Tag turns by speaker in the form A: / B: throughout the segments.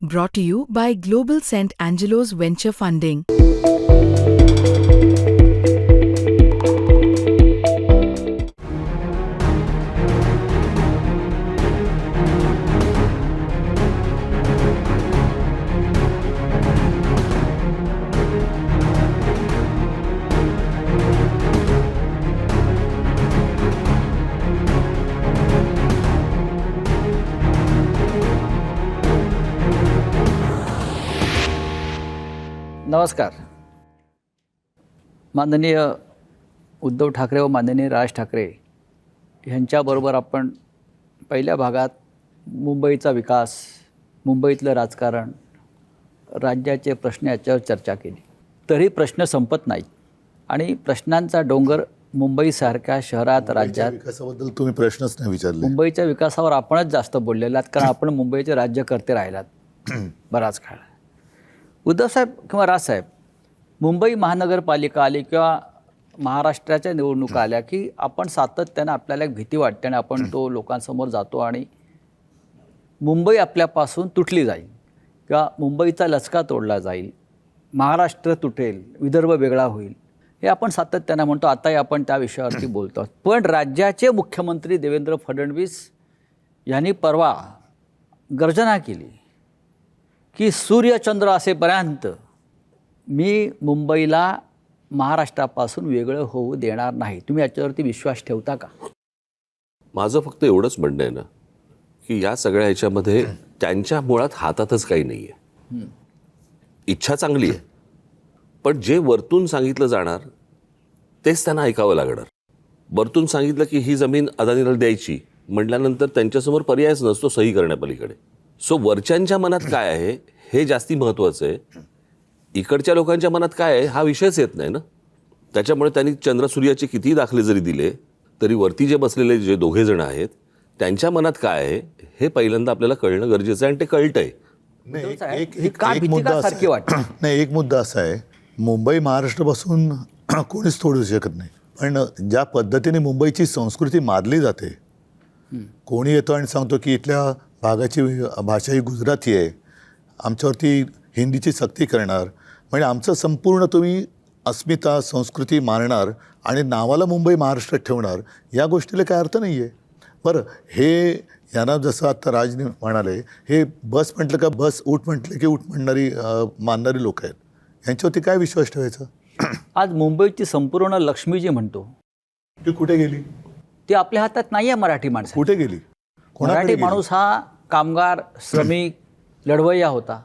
A: Brought to you by Global St. Angelo's Venture Funding.
B: नमस्कार. माननीय उद्धव ठाकरे व माननीय राज ठाकरे यांच्याबरोबर आपण पहिल्या भागात मुंबईचा विकास, मुंबईतलं राजकारण, राज्याचे प्रश्न याच्यावर चर्चा केली. तरी प्रश्न संपत नाहीत आणि प्रश्नांचा डोंगर मुंबईसारख्या शहरात, राज्यात.
C: विकासाबद्दल तुम्ही प्रश्नच नाही विचारले.
B: मुंबईच्या विकासावर आपणच जास्त बोललेला आहात, कारण आपण मुंबईचे राज्यकर्ते राहिलात बराच काळ. उद्धवसाहेब किंवा राजसाहेब, मुंबई महानगरपालिका आली किंवा महाराष्ट्राच्या निवडणुका आल्या की आपण सातत्यानं आपल्याला एक भीती वाटते आणि आपण तो लोकांसमोर जातो आणि मुंबई आपल्यापासून तुटली जाईल किंवा मुंबईचा लचका तोडला जाईल, महाराष्ट्र तुटेल, विदर्भ वेगळा होईल, हे आपण सातत्यानं म्हणतो. आताही आपण त्या विषयावरती बोलतो आहोत. पण राज्याचे मुख्यमंत्री देवेंद्र फडणवीस यांनी परवा गर्जना केली की सूर्यचंद्र असेपर्यंत मी मुंबईला महाराष्ट्रापासून वेगळं होऊ देणार नाही. तुम्ही याच्यावरती विश्वास ठेवता का?
D: माझं फक्त एवढंच म्हणणं आहे ना की या सगळ्या ह्याच्यामध्ये त्यांच्या मुळात हातातच काही नाही आहे. इच्छा चांगली आहे, पण जे वरतून सांगितलं जाणार तेच त्यांना ऐकावं लागणार. वरतून सांगितलं की ही जमीन अदानीला द्यायची म्हटल्यानंतर त्यांच्यासमोर पर्यायच नसतो सही करण्यापलीकडे. सो वरच्यांच्या मनात काय आहे हे जास्ती महत्त्वाचं आहे. इकडच्या लोकांच्या मनात काय आहे हा विषयच येत नाही ना. त्याच्यामुळे त्यांनी चंद्रसूर्याचे कितीही दाखले जरी दिले तरी वरती जे बसलेले जे दोघे जण आहेत त्यांच्या मनात काय आहे हे पहिल्यांदा आपल्याला कळणं गरजेचं आहे आणि ते कळतंय.
C: एक मुद्दा असा आहे, मुंबई महाराष्ट्रापासून कोणीच तोडू शकत नाही, पण ज्या पद्धतीने मुंबईची संस्कृती मानली जाते, कोणी येतो आणि सांगतो की इथल्या भागाची भाषा ही गुजराती आहे, आमच्यावरती हिंदीची सक्ती करणार, म्हणजे आमचं संपूर्ण तुम्ही अस्मिता संस्कृती मानणार आणि नावाला मुंबई महाराष्ट्रात ठेवणार, या गोष्टीला काय अर्थ नाही आहे. बरं, हे यांना जसं आता राज म्हणाले, हे बस म्हटलं का बस, उठ म्हटलं की उठ म्हणणारी मानणारी लोक आहेत, यांच्यावरती काय विश्वास ठेवायचा?
B: आज मुंबईची संपूर्ण लक्ष्मी जी म्हणतो
C: ती कुठे गेली?
B: ती आपल्या हातात नाही आहे. मराठी माणसं
C: कुठे गेली?
B: मराठी माणूस हा कामगार, श्रमिक, लढवय्या होता.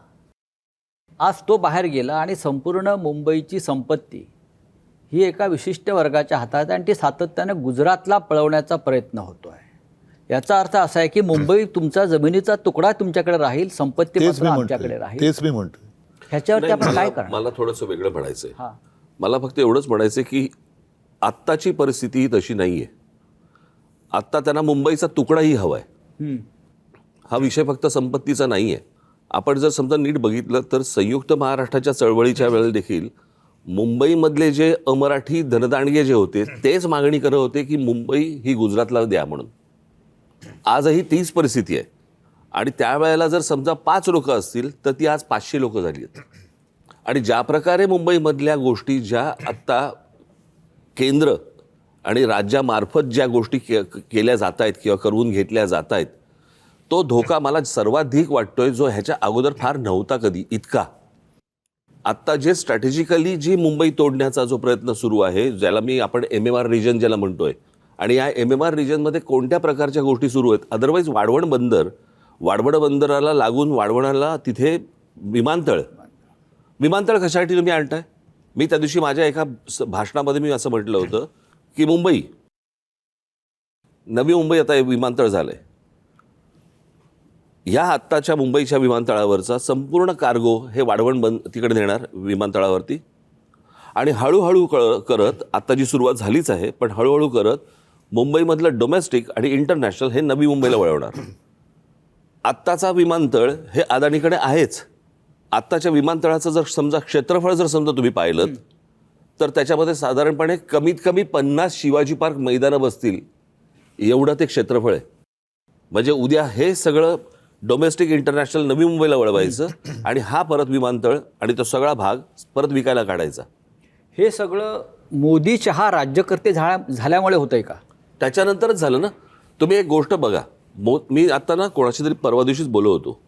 B: आज तो बाहेर गेला आणि संपूर्ण मुंबईची संपत्ती ही एका विशिष्ट वर्गाच्या हातात आणि ती सातत्यानं गुजरातला पळवण्याचा प्रयत्न होतो आहे. याचा अर्थ असा आहे की मुंबई तुमचा जमिनीचा तुकडा तुमच्याकडे राहील, संपत्ती आमच्याकडे राहील.
C: तेच मी म्हणतो.
B: ह्याच्यावरती आपण काय करणार?
D: मला थोडंसं वेगळं म्हणायचं आहे. मला फक्त एवढंच म्हणायचं की आत्ताची परिस्थिती ही तशी नाही आहे. आत्ता त्यांना मुंबईचा तुकडाही हवा आहे. हा विषय फक्त संपत्तीचा नाही आहे. आपण जर समजा नीट बघितलं तर संयुक्त महाराष्ट्राच्या चळवळीच्या वेळेला देखील मुंबईमधले जे अमराठी धनदांडगे जे होते तेच मागणी करत होते की मुंबई ही गुजरातला द्या म्हणून. आजही तीच परिस्थिती आहे आणि त्यावेळेला जर समजा 5 लोक असतील तर ती आज 500 लोक झाली आहेत. आणि ज्या प्रकारे मुंबईमधल्या गोष्टी ज्या आत्ता केंद्र आणि राज्यामार्फत ज्या गोष्टी केल्या जात आहेत किंवा करून घेतल्या जात आहेत, तो धोका मला सर्वाधिक वाटतोय जो ह्याच्या अगोदर फार नव्हता कधी इतका. आत्ता जे स्ट्रॅटेजिकली जी मुंबई तोडण्याचा जो प्रयत्न सुरू आहे, ज्याला आपण MMR रिजन ज्याला म्हणतोय, आणि या MMR रिजनमध्ये कोणत्या प्रकारच्या गोष्टी सुरू आहेत. अदरवाईज वाढवण बंदराला लागून वाढवणाला तिथे विमानतळ कशासाठी तुम्ही आणताय? मी त्या दिवशी माझ्या एका भाषणामध्ये मी असं म्हटलं होतं की नवी मुंबई आता विमानतळ झालंय. या आत्ताच्या मुंबईच्या विमानतळावरचा संपूर्ण कार्गो हे तिकडे नेणार विमानतळावरती आणि हळूहळू करत, आता जी सुरुवात झालीच आहे पण हळूहळू करत मुंबईमधलं डोमेस्टिक आणि इंटरनॅशनल हे नवी मुंबईला वळवणार. आत्ताचा विमानतळ हे अदानीकडे आहेच. आत्ताच्या विमानतळाचं जर समजा क्षेत्रफळ जर समजा तुम्ही पाहिलं तर त्याच्यामध्ये साधारणपणे कमीत कमी 50 शिवाजी पार्क मैदानं बसतील एवढं ते क्षेत्रफळ आहे. म्हणजे उद्या हे सगळं डोमेस्टिक इंटरनॅशनल नवी मुंबईला वळवायचं आणि हा परत विमानतळ आणि तो सगळा भाग परत विकायला काढायचा.
B: हे सगळं मोदी शहा राज्यकर्ते झाल्यामुळे होतंय का?
D: त्याच्यानंतरच झालं ना. तुम्ही एक गोष्ट बघा, मी आता ना कोणाशी तरी परवा दिवशीच बोलत होतो,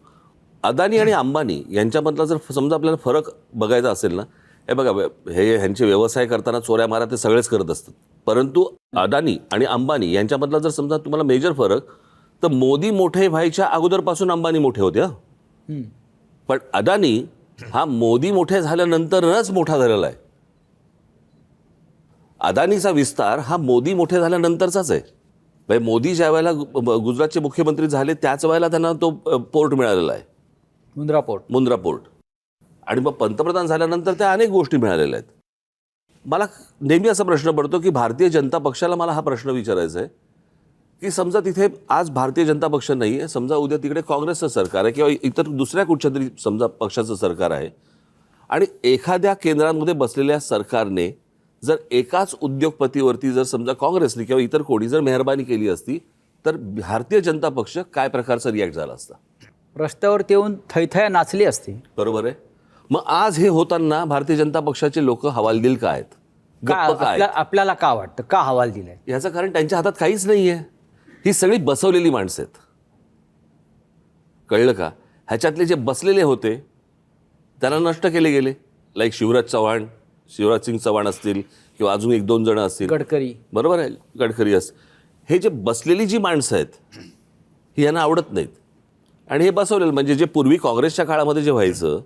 D: अदानी आणि अंबानी यांच्यामधला जर समजा आपल्याला फरक बघायचा असेल ना, हे बघा, हे ह्यांचे व्यवसाय करताना चोऱ्या मारा ते सगळेच करत असतात, परंतु अदानी आणि अंबानी यांच्यामधला जर समजा तुम्हाला मेजर फरक, तर मोदी मोठे व्हायच्या अगोदरपासून अंबानी मोठे होते. पण अदानी हा मोदी मोठे झाल्यानंतरच मोठा झालेला आहे. अदानीचा विस्तार हा मोदी मोठे झाल्यानंतरचाच आहे. म्हणजे मोदी ज्या वेळेला गुजरातचे मुख्यमंत्री झाले त्याच वेळेला त्यांना तो पोर्ट मिळालेला आहे, मुंद्रा पोर्ट. आणि मग पंतप्रधान झाल्यानंतर त्या अनेक गोष्टी मिळालेल्या आहेत. मला नेहमी असा प्रश्न पडतो की भारतीय जनता पक्षाला मला हा प्रश्न विचारायचा आहे की समजा तिथे आज भारतीय जनता पक्ष नाही आहे, समजा उद्या तिकडे काँग्रेसचं सरकार आहे किंवा इतर दुसऱ्या कुठच्या तरी समजा पक्षाचं सरकार आहे, आणि एखाद्या केंद्रांमध्ये बसलेल्या सरकारने जर एकाच उद्योगपतीवरती जर समजा काँग्रेसने किंवा इतर कोणी जर मेहरबानी केली असती, तर भारतीय जनता पक्ष काय प्रकारचा रिॲक्ट झाला असता?
B: रस्त्यावरती येऊन थैथया नाचली असती.
D: बरोबर आहे. मग आज हे होताना भारतीय जनता पक्षाचे लोक हवालदिल का आहेत, गप्प का आहेत?
B: आपल्याला का वाटतं का हवाल दिलाय?
D: याचं कारण त्यांच्या हातात काहीच नाही आहे. ही सगळी बसवलेली माणसं आहेत, कळलं का? ह्याच्यातले जे बसलेले होते त्यांना नष्ट केले गेले. लाईक शिवराज सिंग चव्हाण असतील किंवा अजून 1-2 जण असतील,
B: गडकरी,
D: बरोबर आहे, गडकरी असतील. हे जे बसलेली जी माणसं आहेत ही यांना आवडत नाहीत. आणि हे बसवलेलं म्हणजे जे पूर्वी काँग्रेसच्या काळामध्ये जे व्हायचं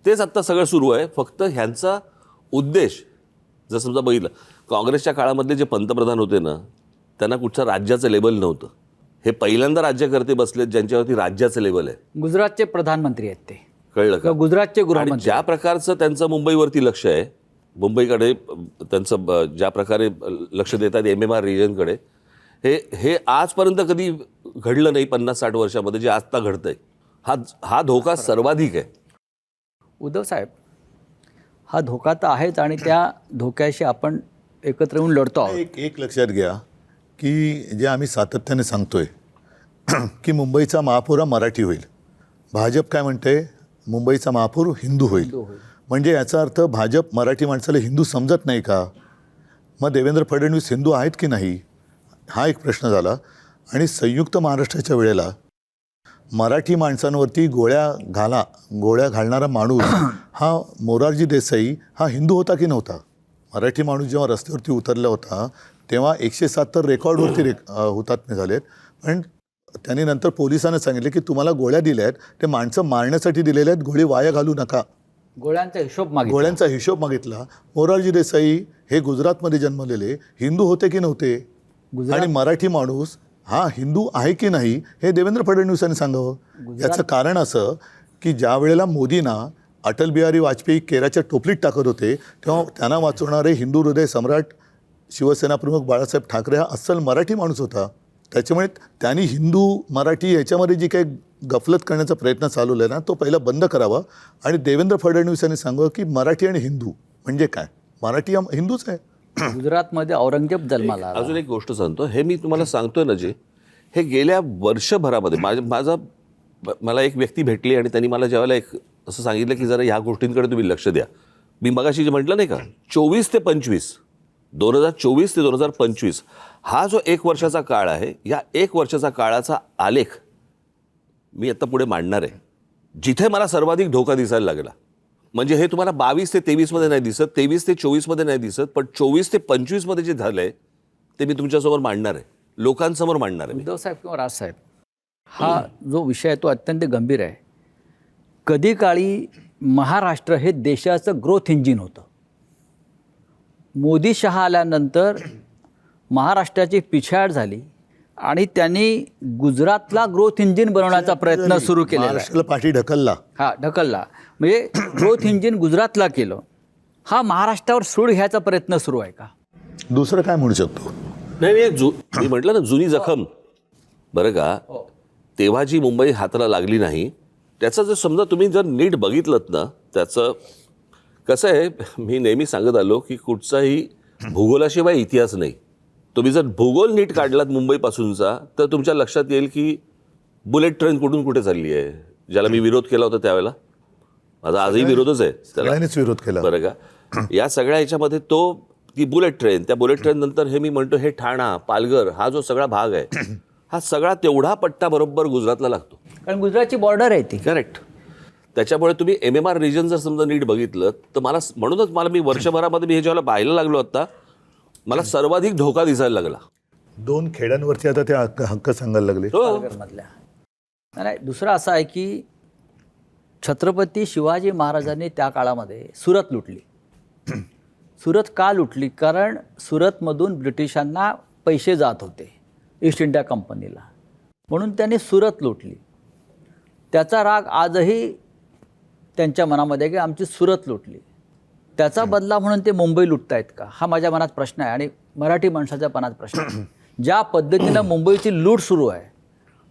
D: तेच आत्ता सगळं सुरू आहे. फक्त ह्यांचा उद्देश जर समजा बघितलं, काँग्रेसच्या काळामधले जे पंतप्रधान होते ना, त्यांना कुठचं राज्याचं लेबल नव्हतं. हे पहिल्यांदा राज्यकर्ते बसलेत ज्यांच्यावरती राज्याचं लेबल आहे.
B: गुजरातचे प्रधानमंत्री आहेत ते,
D: कळलं का?
B: गुजरातचे
D: आणि
B: गृहमंत्री.
D: ज्या प्रकारचं त्यांचं मुंबईवरती लक्ष आहे, मुंबईकडे त्यांचं ज्या प्रकारे लक्ष देतात MMR रिजनकडे, हे आजपर्यंत कधी घडलं नाही 50-60 वर्षामध्ये, जे आत्ता घडतंय. हा धोका सर्वाधिक आहे.
B: उद्धव साहेब, हा धोका तर आहेच आणि त्या धोक्याशी आपण एकत्र येऊन लढतो आहोत.
C: एक लक्षात घ्या की जे आम्ही सातत्याने सांगतोय की मुंबईचा महापौर हा मराठी होईल. भाजप काय म्हणते, मुंबईचा महापौर हिंदू होईल. म्हणजे याचा अर्थ भाजप मराठी माणसाला हिंदू समजत नाही का? मग देवेंद्र फडणवीस हिंदू आहेत की नाही, हा एक प्रश्न झाला. आणि संयुक्त महाराष्ट्राच्या वेळेला मराठी माणसांवरती गोळ्या घालणारा माणूस हा मोरारजी देसाई हा हिंदू होता की नव्हता? मराठी माणूस जेव्हा रस्त्यावरती उतरला होता तेव्हा 107 रेकॉर्डवरती हुतात्मे झालेत. पण त्यांनी नंतर पोलिसांना सांगितले की तुम्हाला गोळ्या दिल्या आहेत, ते माणसं मारण्यासाठी दिलेल्या आहेत, गोळी वाया घालू नका. गोळ्यांचा हिशोब मागितला. मोरारजी देसाई हे गुजरातमध्ये जन्मलेले हिंदू होते की नव्हते? आणि मराठी माणूस हा हिंदू आहे की नाही हे देवेंद्र फडणवीसांनी सांगावं. याचं कारण असं की ज्या वेळेला मोदींना अटल बिहारी वाजपेयी केराच्या टोपलीत टाकत होते तेव्हा त्यांना वाचवणारे हिंदू हृदय सम्राट शिवसेना प्रमुख बाळासाहेब ठाकरे हा अस्सल मराठी माणूस होता. त्याच्यामुळे त्यांनी हिंदू मराठी याच्यामध्ये जी काही गफलत करण्याचा प्रयत्न चालवला आहे ना, तो पहिला बंद करावा. आणि देवेंद्र फडणवीसांनी सांगावं की मराठी आणि हिंदू म्हणजे काय, मराठी हा हिंदूच आहे.
B: गुजरातमध्ये औरंगजेब जन्माला आला.
D: अजून एक गोष्ट सांगतो, हे मी तुम्हाला सांगतोय ना, जे हे गेल्या वर्षभरामध्ये मला एक व्यक्ती भेटली आणि त्यांनी मला ज्यावेळेला एक असं सांगितलं की जरा ह्या गोष्टींकडे तुम्ही लक्ष द्या. मी मगाशी जे म्हटलं नाही का, 2024 ते 2025 हा जो 1 वर्षाचा काळ आहे, या 1 वर्षाचा काळाचा आलेख मी आता पुढे मांडणार आहे, जिथे मला सर्वाधिक धोका दिसायला लागला. म्हणजे हे तुम्हाला 22 ते 23 नाही दिसत, 23 ते 24 नाही दिसत, पण 24 ते 25 जे झालंय ते मी तुमच्यासमोर मांडणार आहे, लोकांसमोर मांडणार आहे.
B: उद्धव साहेब किंवा राजसाहेब, हा जो विषय आहे तो अत्यंत गंभीर आहे. कधी काळी महाराष्ट्र हे देशाचं ग्रोथ इंजिन होतं. मोदी शहा आल्यानंतर महाराष्ट्राची पिछाड झाली आणि त्यांनी गुजरातला ग्रोथ इंजिन बनवण्याचा प्रयत्न सुरू केला.
C: महाराष्ट्राला पाठी ढकलला.
B: ढकलला म्हणजे ग्रोथ इंजिन गुजरातला केलं. हा महाराष्ट्रावर सूड घ्यायचा प्रयत्न सुरू आहे का?
C: दुसरं काय म्हणू शकतो?
D: नाही, मी म्हटलं ना, जुनी जखम. बरं का, तेव्हा जी मुंबई हाताला लागली नाही, त्याचं जर समजा तुम्ही जर नीट बघितलं ना, त्याचं कसं आहे, मी नेहमी सांगत आलो की कुठचाही भूगोलाशिवाय इतिहास नाही. तुम्ही जर भूगोल नीट काढलात मुंबईपासूनचा, तर तुमच्या लक्षात येईल की बुलेट ट्रेन कुठून कुठे चालली आहे, ज्याला मी विरोध केला होता त्यावेळेला. माझा आजही विरोधच आहे त्याला,
C: सगळ्यांनीच विरोध केला.
D: बरं का. या सगळ्या ह्याच्यामध्ये ती बुलेट ट्रेन, त्या बुलेट ट्रेन नंतर हे मी म्हणतो हे ठाणा पालघर हा जो सगळा भाग आहे हा सगळा तेवढा पट्टा बरोबर गुजरातला लागतो,
B: कारण गुजरातची बॉर्डर आहे ती.
D: करेक्ट. त्याच्यामुळे तुम्ही MMR रिजन जर समजा नीट बघितलं तर म्हणूनच मी वर्षभरामध्ये मी हे जेव्हा पाहायला लागलो आता मला सर्वाधिक धोका दिसायला लागला.
C: 2 खेड्यांवरती आता ते हक्क सांगायला लागले.
D: हो,
B: पालघरमधल्या. नाही, दुसरं असं आहे की छत्रपती शिवाजी महाराजांनी त्या काळामध्ये सुरत लुटली. सुरत का लुटली? कारण सुरतमधून ब्रिटिशांना पैसे जात होते ईस्ट इंडिया कंपनीला, म्हणून त्यांनी सुरत लुटली. त्याचा राग आजही त्यांच्या मनामध्ये की आमची सुरत लुटली. त्याचा बदला म्हणून ते मुंबई लुटतायत का, हा माझ्या मनात प्रश्न आहे आणि मराठी माणसाच्या मनात प्रश्न आहे. ज्या पद्धतीनं मुंबईची लूट सुरू आहे,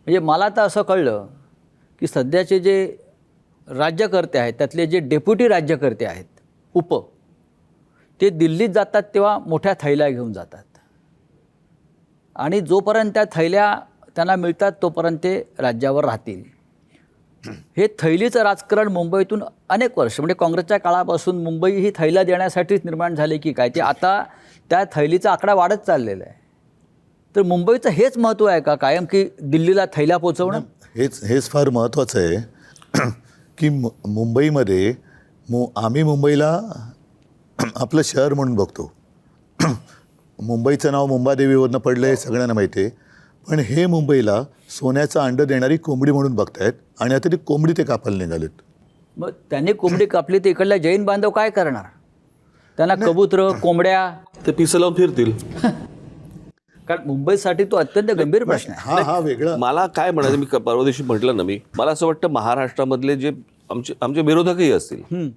B: म्हणजे मला तर असं कळलं की सध्याचे जे राज्यकर्ते आहेत त्यातले जे डेप्युटी राज्यकर्ते आहेत ते दिल्लीत जातात तेव्हा मोठ्या थैल्या घेऊन जातात आणि जोपर्यंत त्या थैल्या त्यांना मिळतात तोपर्यंत ते राज्यावर राहतील. हे थैलीचं राजकारण मुंबईतून अनेक वर्ष म्हणजे काँग्रेसच्या काळापासून मुंबई ही थैल्या देण्यासाठीच निर्माण झाली की काय, ते आता त्या थैलीचा आकडा वाढत चाललेला आहे. तर मुंबईचं हेच महत्त्व आहे का कायम की दिल्लीला थैल्या पोचवणं?
C: हेच फार महत्त्वाचं आहे की मुंबईमध्ये आम्ही मुंबईला आपलं शहर म्हणून बघतो. मुंबईचं नाव मुंबादेवीवरनं पडलं हे सगळ्यांना माहिती आहे, पण हे मुंबईला सोन्याचं अंडं देणारी कोंबडी म्हणून बघतायत आणि आता ती कोंबडी ते कापायला निघालेत.
B: मग त्यांनी कोंबडी कापली तर इकडल्या जैन बांधव काय करणार? त्यांना कबूतर कोंबड्या
D: ते पिसं लावून फिरतील.
B: कारण मुंबईसाठी तो अत्यंत गंभीर प्रश्न आहे.
C: हा वेगळा.
D: मला काय म्हणायचं, मी परवा दिवशी म्हटलं ना, मला असं वाटतं महाराष्ट्रामधले जे आमचे विरोधकही असतील,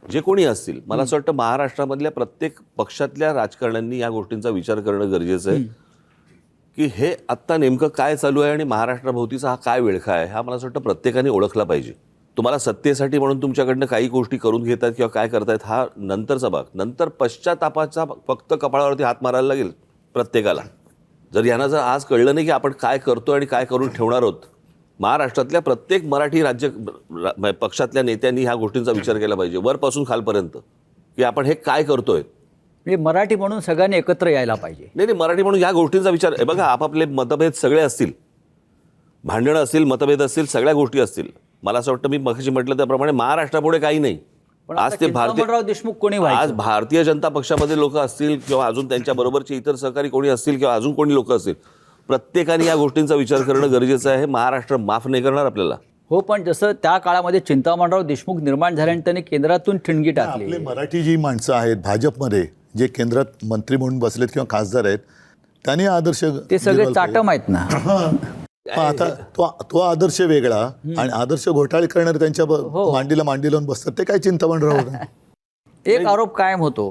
D: जे कोणी असतील, मला असं वाटतं महाराष्ट्रामधल्या प्रत्येक पक्षातल्या राजकारण्यांनी या गोष्टींचा विचार करणं गरजेचं आहे की हे आत्ता नेमकं काय चालू आहे आणि महाराष्ट्राभोवतीचा हा काय विळखा आहे हा मला असं वाटतं प्रत्येकाने ओळखला पाहिजे. तुम्हाला सत्तेसाठी म्हणून तुमच्याकडनं काही गोष्टी करून घेतात किंवा काय करतायत हा नंतरचा भाग. नंतर पश्चातापाचा फक्त कपाळावरती हात मारायला लागेल प्रत्येकाला. जर यांना जर आज कळलं नाही की आपण काय करतो आणि काय करून ठेवणार आहोत, महाराष्ट्रातल्या प्रत्येक मराठी पक्षातल्या नेत्यांनी ह्या गोष्टींचा विचार केला पाहिजे वरपासून खालपर्यंत की आपण हे काय करतोय.
B: म्हणजे मराठी म्हणून सगळ्यांनी एकत्र यायला पाहिजे.
D: नाही, मराठी म्हणून या गोष्टींचा विचार आहे. बघा, आपापले मतभेद सगळे असतील, भांडणं असतील, मतभेद असतील, सगळ्या गोष्टी असतील. मला असं वाटतं मी मगाशी म्हटलं त्याप्रमाणे महाराष्ट्रापुढे काही नाही.
B: पण
D: आज ते
B: चिंतामणराव देशमुख कोणी
D: आज
B: व्हायचं?
D: भारतीय जनता पक्षामध्ये लोक असतील किंवा अजून त्यांच्या बरोबरचे इतर सहकारी कोणी असतील किंवा अजून कोणी लोक असतील, प्रत्येकाने या गोष्टींचा विचार करणं गरजेचं आहे. महाराष्ट्र माफ नाही करणार आपल्याला.
B: हो, पण जसं त्या काळामध्ये चिंतामणराव देशमुख निर्माण झाल्याने त्यांनी केंद्रातून ठिणगी टाकली.
C: आपले मराठी जी माणसं आहेत भाजपमध्ये जे केंद्रात मंत्री म्हणून बसलेत किंवा खासदार आहेत, त्यांनी आदर्श
B: ते सगळे चाटम आहेत ना.
C: आता तो आदर्श वेगळा आणि आदर्श घोटाळे करणारे त्यांच्या मांडीला मांडी लावून बसतात, ते काय चिंतामणराव.
B: एक आरोप कायम होतो,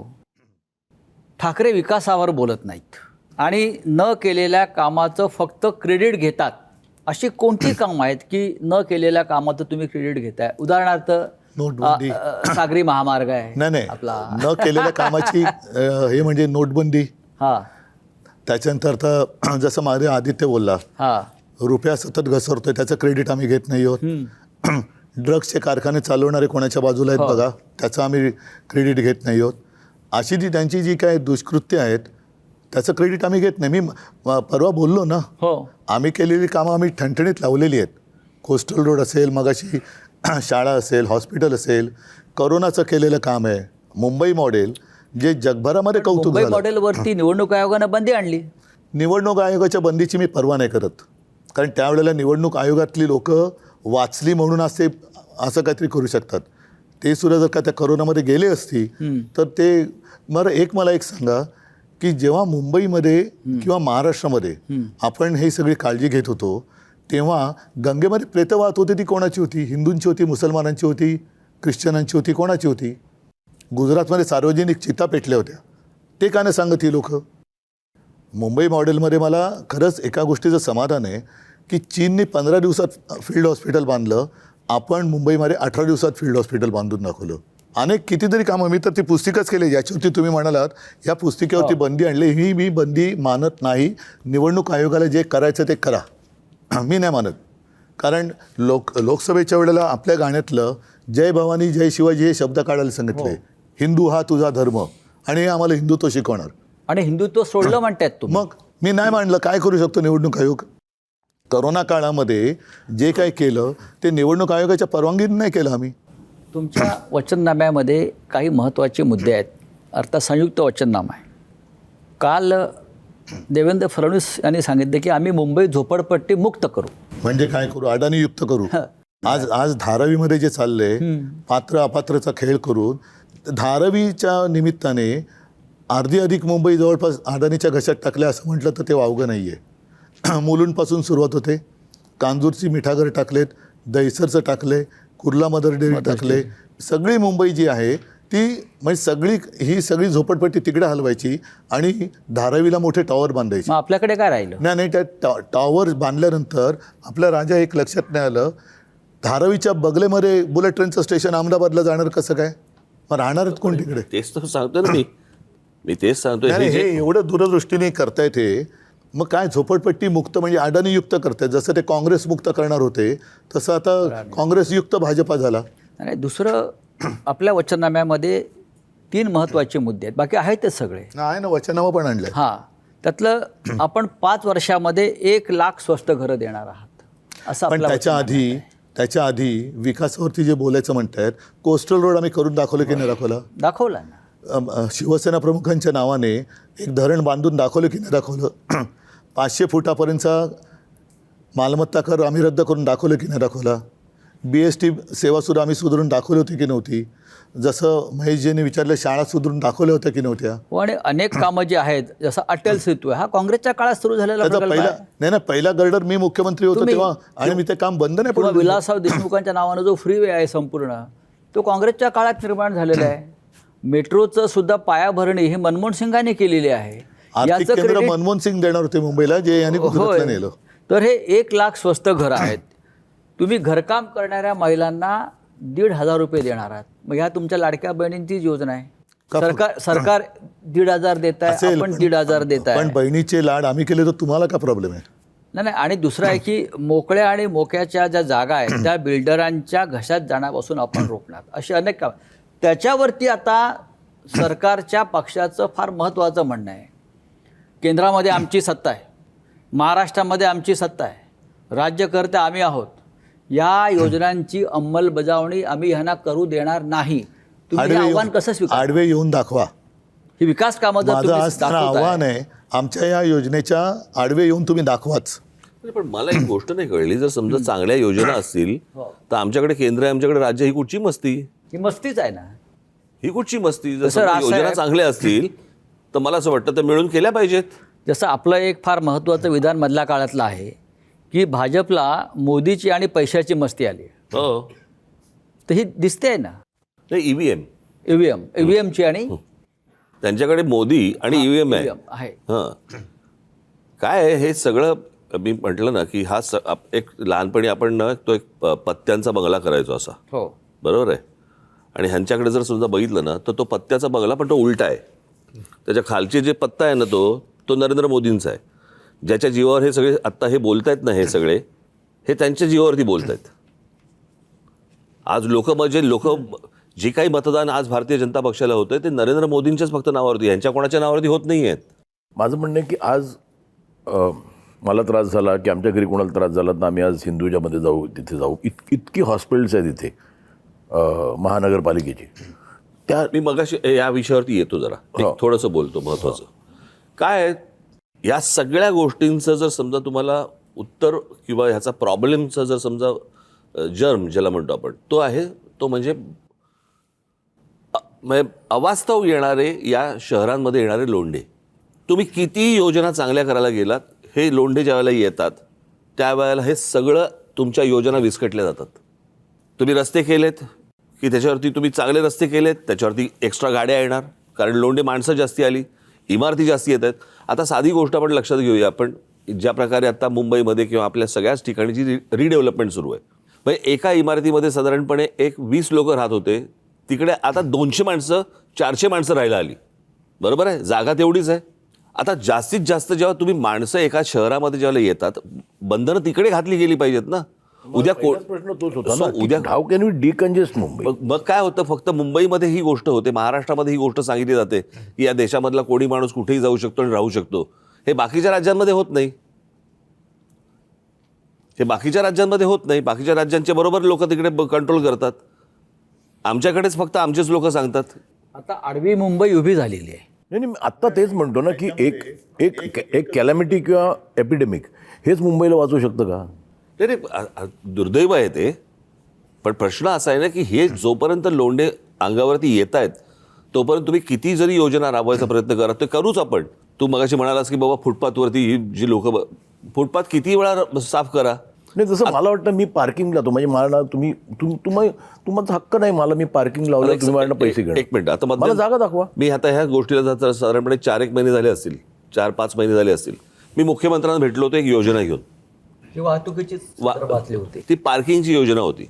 B: ठाकरे विकासावर बोलत नाहीत आणि न केलेल्या कामाचं फक्त क्रेडिट घेतात. अशी कोणती कामं आहेत की न केलेल्या कामाचं तुम्ही क्रेडिट घेताय? उदाहरणार्थ
C: नोटबंदी,
B: सागरी महामार्ग आहे
C: नाही
B: आपला,
C: न केलेल्या कामाची हे म्हणजे नोटबंदी.
B: हा,
C: त्याच्यानंतर तर जसं माझे आदित्य बोलला,
B: हा,
C: रुपया सतत घसरतोय त्याचं क्रेडिट आम्ही घेत नाही आहोत. ड्रग्सचे कारखाने चालवणारे कोणाच्या बाजूला आहेत बघा, त्याचं आम्ही क्रेडिट घेत नाही आहोत. अशी त्यांची जी काय दुष्कृत्य आहेत त्याचं क्रेडिट आम्ही घेत नाही. मी परवा बोललो ना,
B: हो,
C: आम्ही केलेली कामं आम्ही ठणठणीत लावलेली आहेत. कोस्टल रोड असेल, मगाशी शाळा असेल, हॉस्पिटल असेल, करोनाचं केलेलं काम आहे. मुंबई मॉडेल जे जगभरामध्ये कौतुक
B: मुंबई
C: झालं.
B: मॉडेलवरती निवडणूक आयोगानं बंदी आणली.
C: निवडणूक आयोगाच्या बंदीची मी पर्वा नाही करत, कारण त्यावेळेला निवडणूक आयोगातली लोक वाचली म्हणून असं काहीतरी करू शकतात. ते सुद्धा जर का त्या करोनामध्ये गेले असती तर ते मला एक सांगा की जेव्हा मुंबईमध्ये किंवा महाराष्ट्रामध्ये आपण हे सगळी काळजी घेत होतो तेव्हा गंगेमध्ये प्रेतं वाहत होती, ती कोणाची होती? हिंदूंची होती, मुसलमानांची होती, ख्रिश्चनांची होती, कोणाची होती? गुजरातमध्ये सार्वजनिक चिता पेटल्या होत्या, ते का नाही सांगत ही लोक? मुंबई मॉडेलमध्ये मला खरंच एका गोष्टीचं समाधान आहे की चीनने 15 दिवसात फील्ड हॉस्पिटल बांधलं, आपण मुंबईमध्ये 18 दिवसात फील्ड हॉस्पिटल बांधून दाखवलं. अनेक कितीतरी कामं, मी तर ती पुस्तिकाच केली याच्यावरती तुम्ही म्हणालात या पुस्तिकेवरती बंदी आणली. ही मी बंदी मानत नाही. निवडणूक आयोगाला जे करायचं ते करा, मी नाही मानत. कारण लोकसभेच्या वेळेला आपल्या गाण्यातलं जय भवानी जय शिवाजी हे शब्द काढायला सांगितले. हिंदू हा तुझा धर्म आणि हे आम्हाला हिंदुत्व शिकवणार.
B: आणि हिंदुत्व सोडलं म्हणतायत तुम्ही.
C: मग मी नाही मांडलं, काय करू शकतो निवडणूक आयोग? करोना काळामध्ये जे काही केलं ते निवडणूक आयोगाच्या परवानगीने नाही केलं आम्ही.
B: तुमच्या वचननाम्यामध्ये काही महत्त्वाचे मुद्दे आहेत. अर्थात संयुक्त वचननामा आहे. काल देवेंद्र फडणवीस यांनी सांगितलं की आम्ही मुंबई झोपडपट्टी मुक्त करू.
C: म्हणजे काय करू? अडाणी युक्त करू. आज धारावीमध्ये जे चाललंय पात्र अपात्रचा खेळ करून धारावीच्या निमित्ताने अर्धी अधिक मुंबई जवळपास अडाणीच्या घशात टाकल्या असं म्हटलं तर ते वावगं नाही आहे. मुलुंडपासून सुरुवात होते. कांजूरची मिठागर टाकलेत, दहिसरचं टाकले, कुर्ला मदर डेअरी टाकले. सगळी मुंबई जी आहे ती म्हणजे ही सगळी झोपडपट्टी तिकडे हलवायची आणि धारावीला मोठे टॉवर बांधायचे.
B: मग आपल्याकडे काय राहिलं?
C: नाही त्या टॉवर बांधल्यानंतर आपल्या राजा एक लक्षात नाही आलं, धारावीच्या बगलेमध्ये बुलेट ट्रेनचं स्टेशन अहमदाबादला जाणार कसं काय? मग राहणारच कोण तिकडे?
D: तेच तर सांगतो ना मी तेच सांगतोय.
C: नाही, हे एवढं दूरदृष्टीने करतायत हे. मग काय झोपडपट्टी मुक्त म्हणजे अडाणी युक्त करतायत. जसं ते काँग्रेस मुक्त करणार होते तसं आता काँग्रेस युक्त भाजपा झाला.
B: आणि दुसरं आपल्या वचननाम्यामध्ये 3 महत्त्वाचे मुद्दे आहेत. बाकी आहेतच सगळे.
C: आहे ना, वचनामा पण आणलंय.
B: हां, त्यातलं आपण 5 वर्षामध्ये 1 लाख स्वस्त घरं देणार आहात असं
C: पण
B: आपलं
C: त्याच्या आधी विकासावरती जे बोलायचं म्हणतायत, कोस्टल रोड आम्ही करून दाखवलं की नाही दाखवलं?
B: दाखवला ना.
C: शिवसेना प्रमुखांच्या नावाने एक धरण बांधून दाखवलं की नाही दाखवलं? 500 फुटापर्यंतचा मालमत्ता कर आम्ही रद्द करून दाखवलं की नाही दाखवला? BST सेवासुद्धा आम्ही सुधारून दाखवली होती की नव्हती? जसं महेशजींनी विचारलं, शाळा सुधारून दाखवल्या होत्या की नव्हत्या?
B: आणि अनेक कामं जी आहेत, जसं अटल सेतू आहे, हा काँग्रेसच्या काळात सुरू झालेला प्रकल्प आहे.
C: पहिला गर्डर मी मुख्यमंत्री होतो तेव्हा आणि मी ते काम बंद नाही पडलं.
B: विलासराव देशमुखांच्या नावानं जो फ्रीवे आहे संपूर्ण, तो काँग्रेसच्या काळात निर्माण झालेला आहे. मेट्रोचं सुद्धा पायाभरणी ही मनमोहन सिंगांनी केलेली आहे.
C: आर्थिक केंद्र मनमोहन सिंग देणार होते मुंबईला, जे यांनी गुजरातला नेलं.
B: तर हे 1 लाख स्वस्त घरं आहेत. तुम्ही घरकाम करणाऱ्या महिलांना 1,500 रुपये देणार आहात. मग ह्या तुमच्या लाडक्या बहिणींचीच योजना आहे. सरकार 1,500 देत आहे, आपण 1,500 देत आहे.
C: पण बहिणीचे लाड आम्ही केले तर तुम्हाला काय प्रॉब्लेम आहे?
B: नाही. आणि दुसरं आहे की मोकळ्या आणि मोक्याच्या ज्या जागा आहेत त्या बिल्डरांच्या घशात जाण्यापासून आपण रोखणार. अशी अनेक काम. त्याच्यावरती आता सरकारच्या पक्षाचं फार महत्त्वाचं म्हणणं आहे, केंद्रामध्ये आमची सत्ता आहे, महाराष्ट्रामध्ये आमची सत्ता आहे, राज्यकर्ते आम्ही आहोत, या योजनांची अंमलबजावणी आम्ही ह्यांना करू देणार नाही. तुम्ही आव्हान कसं स्वीकार?
C: आडवे येऊन दाखवा.
B: ही विकास कामं जर
C: माझं आज त्यांना आव्हान आहे, आमच्या या योजनेच्या आडवे येऊन तुम्ही दाखवाच.
D: पण मला एक गोष्ट नाही कळली, जर समजा चांगल्या योजना असतील तर आमच्याकडे केंद्र आहे, आमच्याकडे राज्य, ही कुठची मस्ती?
B: ही मस्तीच आहे ना.
D: ही कुठची मस्ती? जर योजना चांगल्या असतील तर मला असं वाटतं त्या मिळून केल्या पाहिजेत.
B: जसं आपलं एक फार महत्त्वाचं विधान मधल्या काळातलं आहे की भाजपला मोदीची आणि पैशाची मस्ती आली.
D: हो,
B: तर ही दिसते ना.
D: नाही,
B: ईव्हीएमची आणि
D: त्यांच्याकडे मोदी आणि ईव्हीएम
B: आहे.
D: हां, काय आहे हे सगळं? मी म्हटलं ना की हा एक लहानपणी आपण ना तो एक पत्त्यांचा बंगला करायचो असा.
B: हो,
D: बरोबर आहे. आणि ह्यांच्याकडे जर समजा बघितलं ना तर तो पत्त्याचा बंगला, पण तो उलटा आहे. त्याच्या खालचे जे पत्ता आहे ना तो नरेंद्र मोदींचा आहे. ज्याच्या जीवावर हे सगळे आत्ता हे बोलतायत ना, हे सगळे हे त्यांच्या जीवावरती बोलतायत. आज लोक जे काही मतदान आज भारतीय जनता पक्षाला होतंय ते नरेंद्र मोदींच्याच फक्त नावावरती, यांच्या कोणाच्या नावावरती होत नाही आहेत.
E: माझं म्हणणं आहे की आज मला त्रास झाला की आमच्या घरी कोणाला त्रास झाला तर आम्ही आज हिंदूजामध्ये जाऊ, तिथे जाऊ. इतकी हॉस्पिटल्स आहेत इथे महानगरपालिकेची. त्या
D: मी मगाशी या विषयावरती येतो, जरा थोडंसं बोलतो. महत्त्वाचं काय आहे, या सगळ्या गोष्टींचं जर समजा तुम्हाला उत्तर किंवा ह्याचा प्रॉब्लेमचा जर समजा जर्म ज्याला म्हणतो आपण, तो आहे तो म्हणजे अवास्तव येणारे या शहरांमध्ये येणारे लोंढे. तुम्ही किती योजना चांगल्या करायला गेलात, हे लोंढे ज्या वेळेला येतात त्यावेळेला हे सगळं तुमच्या योजना विस्कटल्या जातात. तुम्ही रस्ते केलेत की त्याच्यावरती तुम्ही चांगले रस्ते केलेत, त्याच्यावरती एक्स्ट्रा गाड्या येणार कारण लोंढे माणसं जास्ती आली, इमारती जास्ती येत आहेत. आता साधी गोष्ट आपण लक्षात घेऊया, आपण ज्या प्रकारे आता मुंबईमध्ये किंवा आपल्या सगळ्याच ठिकाणी जी रिडेव्हलपमेंट सुरू आहे, म्हणजे एका इमारतीमध्ये साधारणपणे 20 लोक राहत होते, तिकडे आता 200 माणसं 400 माणसं राहायला आली. बरोबर आहे, जागा तेवढीच आहे. आता जास्तीत जास्त जेव्हा तुम्ही माणसं एका शहरामध्ये जेव्हा येतात, बंधनं तिकडे घातली गेली पाहिजेत ना. उद्या
E: पहिलाच प्रश्न तोच होता
D: So,
E: ना, की
D: उद्या
E: how can we decongest Mumbai.
D: मग काय होतं, फक्त मुंबईमध्ये ही गोष्ट होते, महाराष्ट्रामध्ये ही गोष्ट सांगितली जाते की या देशामधला कोणी माणूस कुठेही जाऊ शकतो आणि राहू शकतो. हे बाकीच्या राज्यांमध्ये होत नाही. हे बाकीच्या राज्यांमध्ये होत नाही. बाकीच्या राज्यांचे बरोबर लोक तिकडे कंट्रोल करतात. आमच्याकडेच फक्त आमचेच लोक सांगतात.
B: आता आडवी मुंबई उभी झालेली आहे.
E: नाही नाही, आत्ता तेच म्हणतो ना की एक एक एक कॅलॅमिटी किंवा एपिडेमिक हेच मुंबईला वाचू शकतं का?
D: नाही दुर्दैव आहे ते. पण प्रश्न असा आहे ना की हे जोपर्यंत लोंढे अंगावरती येत आहेत तोपर्यंत तुम्ही किती जरी योजना राबवायचा प्रयत्न करा ते करूच आपण. तू मगाशी म्हणालास की बाबा फुटपाथवरती ही जी लोक फुटपाथ किती वेळा साफ करा.
E: नाही, जसं मला वाटतं मी पार्किंग लावतो म्हणजे मला तुमचा हक्क नाही, मला मी पार्किंग लावलं, तुम्ही मला पैसे घ्या.
D: एक मिनिट, आता
E: मला जागा दाखवा.
D: मी आता ह्या गोष्टीला साधारणपणे 4-1 महिने झाले असतील, 4-5 महिने झाले असतील. मी मुख्यमंत्र्यांना भेटलो होतो एक योजना घेऊन.
B: ही वाहतुकीची वाचली होती.
D: ती पार्किंगची योजना होती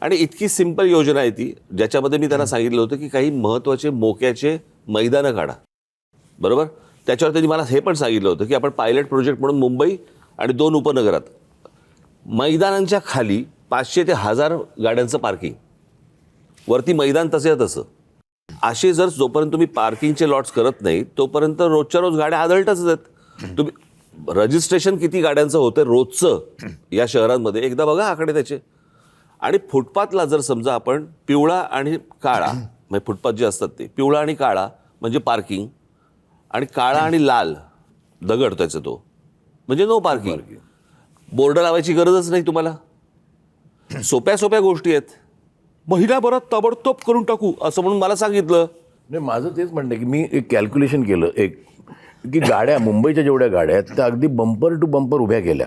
D: आणि इतकी सिंपल योजना आहे ती, ज्याच्यामध्ये मी त्यांना सांगितलं होतं की काही महत्त्वाचे मोक्याचे मैदानं काढा. बरोबर. त्याच्यावर त्यांनी मला हे पण सांगितलं होतं की आपण पायलट प्रोजेक्ट म्हणून मुंबई आणि 2 उपनगरात मैदानांच्या खाली 500 ते 1000 गाड्यांचं पार्किंग, वरती मैदान तसं असे जर जोपर्यंत तुम्ही पार्किंगचे लॉट्स करत नाही तोपर्यंत रोजच्या रोज गाड्या आदळतच आहेत. तुम्ही रजिस्ट्रेशन किती गाड्यांचं होतं रोजचं या शहरांमध्ये एकदा बघा आकडे त्याचे. आणि फुटपाथला जर समजा आपण पिवळा आणि काळा, म्हणजे फुटपाथ जे असतात ते पिवळा आणि काळा म्हणजे पार्किंग, आणि काळा आणि लाल दगड त्याचा तो म्हणजे नो पार्किंग. बोर्ड लावायची गरजच नाही तुम्हाला. सोप्या गोष्टी आहेत. महिनाभरात ताबडतोब करून टाकू असं म्हणून मला सांगितलं.
E: नाही, माझं तेच म्हणणं की मी एक कॅल्क्युलेशन केलं की गाड्या मुंबईच्या जेवढ्या गाड्या आहेत त्या अगदी बंपर टू बंपर उभ्या केल्या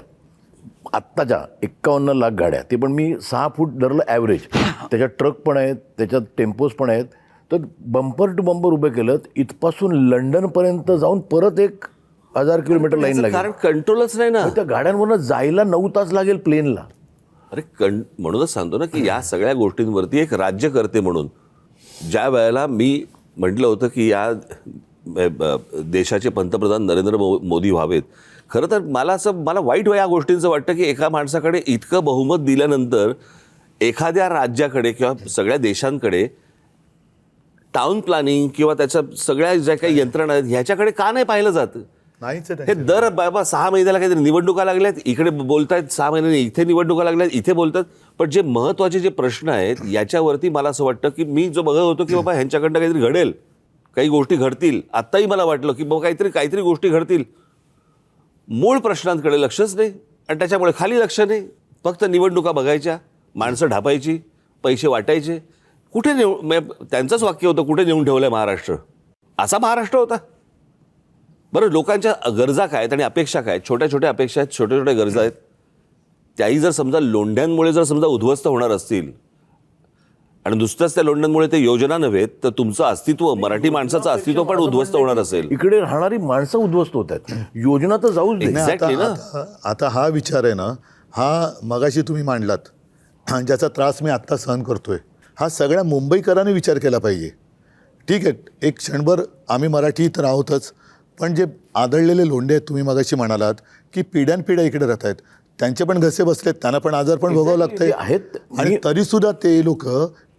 E: आत्ताच्या 51 लाख गाड्या. ते पण मी 6 फूट धरलं ॲव्हरेज. त्याच्यात ट्रक पण आहेत, त्याच्यात टेम्पोज पण आहेत. तर बंपर टू बंपर उभे केलं, इथपासून लंडनपर्यंत जाऊन परत 1000 किलोमीटर लाईन लागेल.
D: कारण कंट्रोलच नाही ना.
E: त्या गाड्यांवरनं जायला 9 तास लागेल प्लेनला.
D: अरे म्हणूनच सांगतो ना की या सगळ्या गोष्टींवरती एक राज्यकर्ते म्हणून ज्या वेळेला मी म्हटलं होतं की या देशाचे पंतप्रधान नरेंद्र मोदी व्हावेत, खरं तर मला वाईट या गोष्टींचं वाटतं की एका माणसाकडे इतकं बहुमत दिल्यानंतर एखाद्या राज्याकडे किंवा सगळ्या देशांकडे टाउन प्लॅनिंग किंवा त्याच्या सगळ्या ज्या काही यंत्रणा आहेत ह्याच्याकडे का नाही पाहिलं जातं.
C: नाहीच आहे
D: हे दर बाबा 6 महिन्याला काहीतरी निवडणुका लागल्यात, इकडे बोलतायत, 6 महिन्यांनी इथे निवडणुका लागल्यात, इथे बोलतात. पण जे महत्त्वाचे जे प्रश्न आहेत याच्यावरती मला असं वाटतं की मी जो बघत होतो की बाबा ह्यांच्याकडनं काहीतरी घडेल, काही गोष्टी घडतील. आत्ताही मला वाटलं की बाबा काहीतरी गोष्टी घडतील. मूळ प्रश्नांकडे लक्षच नाही आणि त्याच्यामुळे खाली लक्ष नाही. फक्त निवडणुका बघायच्या, माणसं ढापायची, पैसे वाटायचे. कुठे त्यांचंच वाक्य होतं, कुठे नेऊन ठेवलंय महाराष्ट्र, असा महाराष्ट्र होता. बरं, लोकांच्या गरजा काय आहेत आणि अपेक्षा काय, छोट्या अपेक्षा आहेत, छोट्या गरजा आहेत. त्याही जर समजा लोंढ्यांमुळे जर समजा उद्ध्वस्त होणार असतील आणि नुसतंच त्या लोंढ्यांमुळे ते योजना नव्हे तर तुमचं अस्तित्व, मराठी माणसाचं अस्तित्व पण उद्ध्वस्त होणार असेल.
E: इकडे राहणारी माणसं उद्ध्वस्त होत आहेत. योजना तर जाऊच दे.
D: Exactly ना.
C: आता हा विचार आहे ना, हा मगाशी तुम्ही मांडलात, ज्याचा त्रास मी आत्ता सहन करतोय, हा सगळ्या मुंबईकरांनी विचार केला पाहिजे. ठीक आहे, एक क्षणभर आम्ही मराठी तर आहोतच, पण जे आदळलेले लोंढे आहेत, तुम्ही मगाशी म्हणालात की पिढ्यानपिढ्या इकडे राहत आहेत, त्यांचे पण घसे बसलेत, त्यांना पण आजार पण भोगावं लागतंय
E: आहेत.
C: आणि तरीसुद्धा ते लोक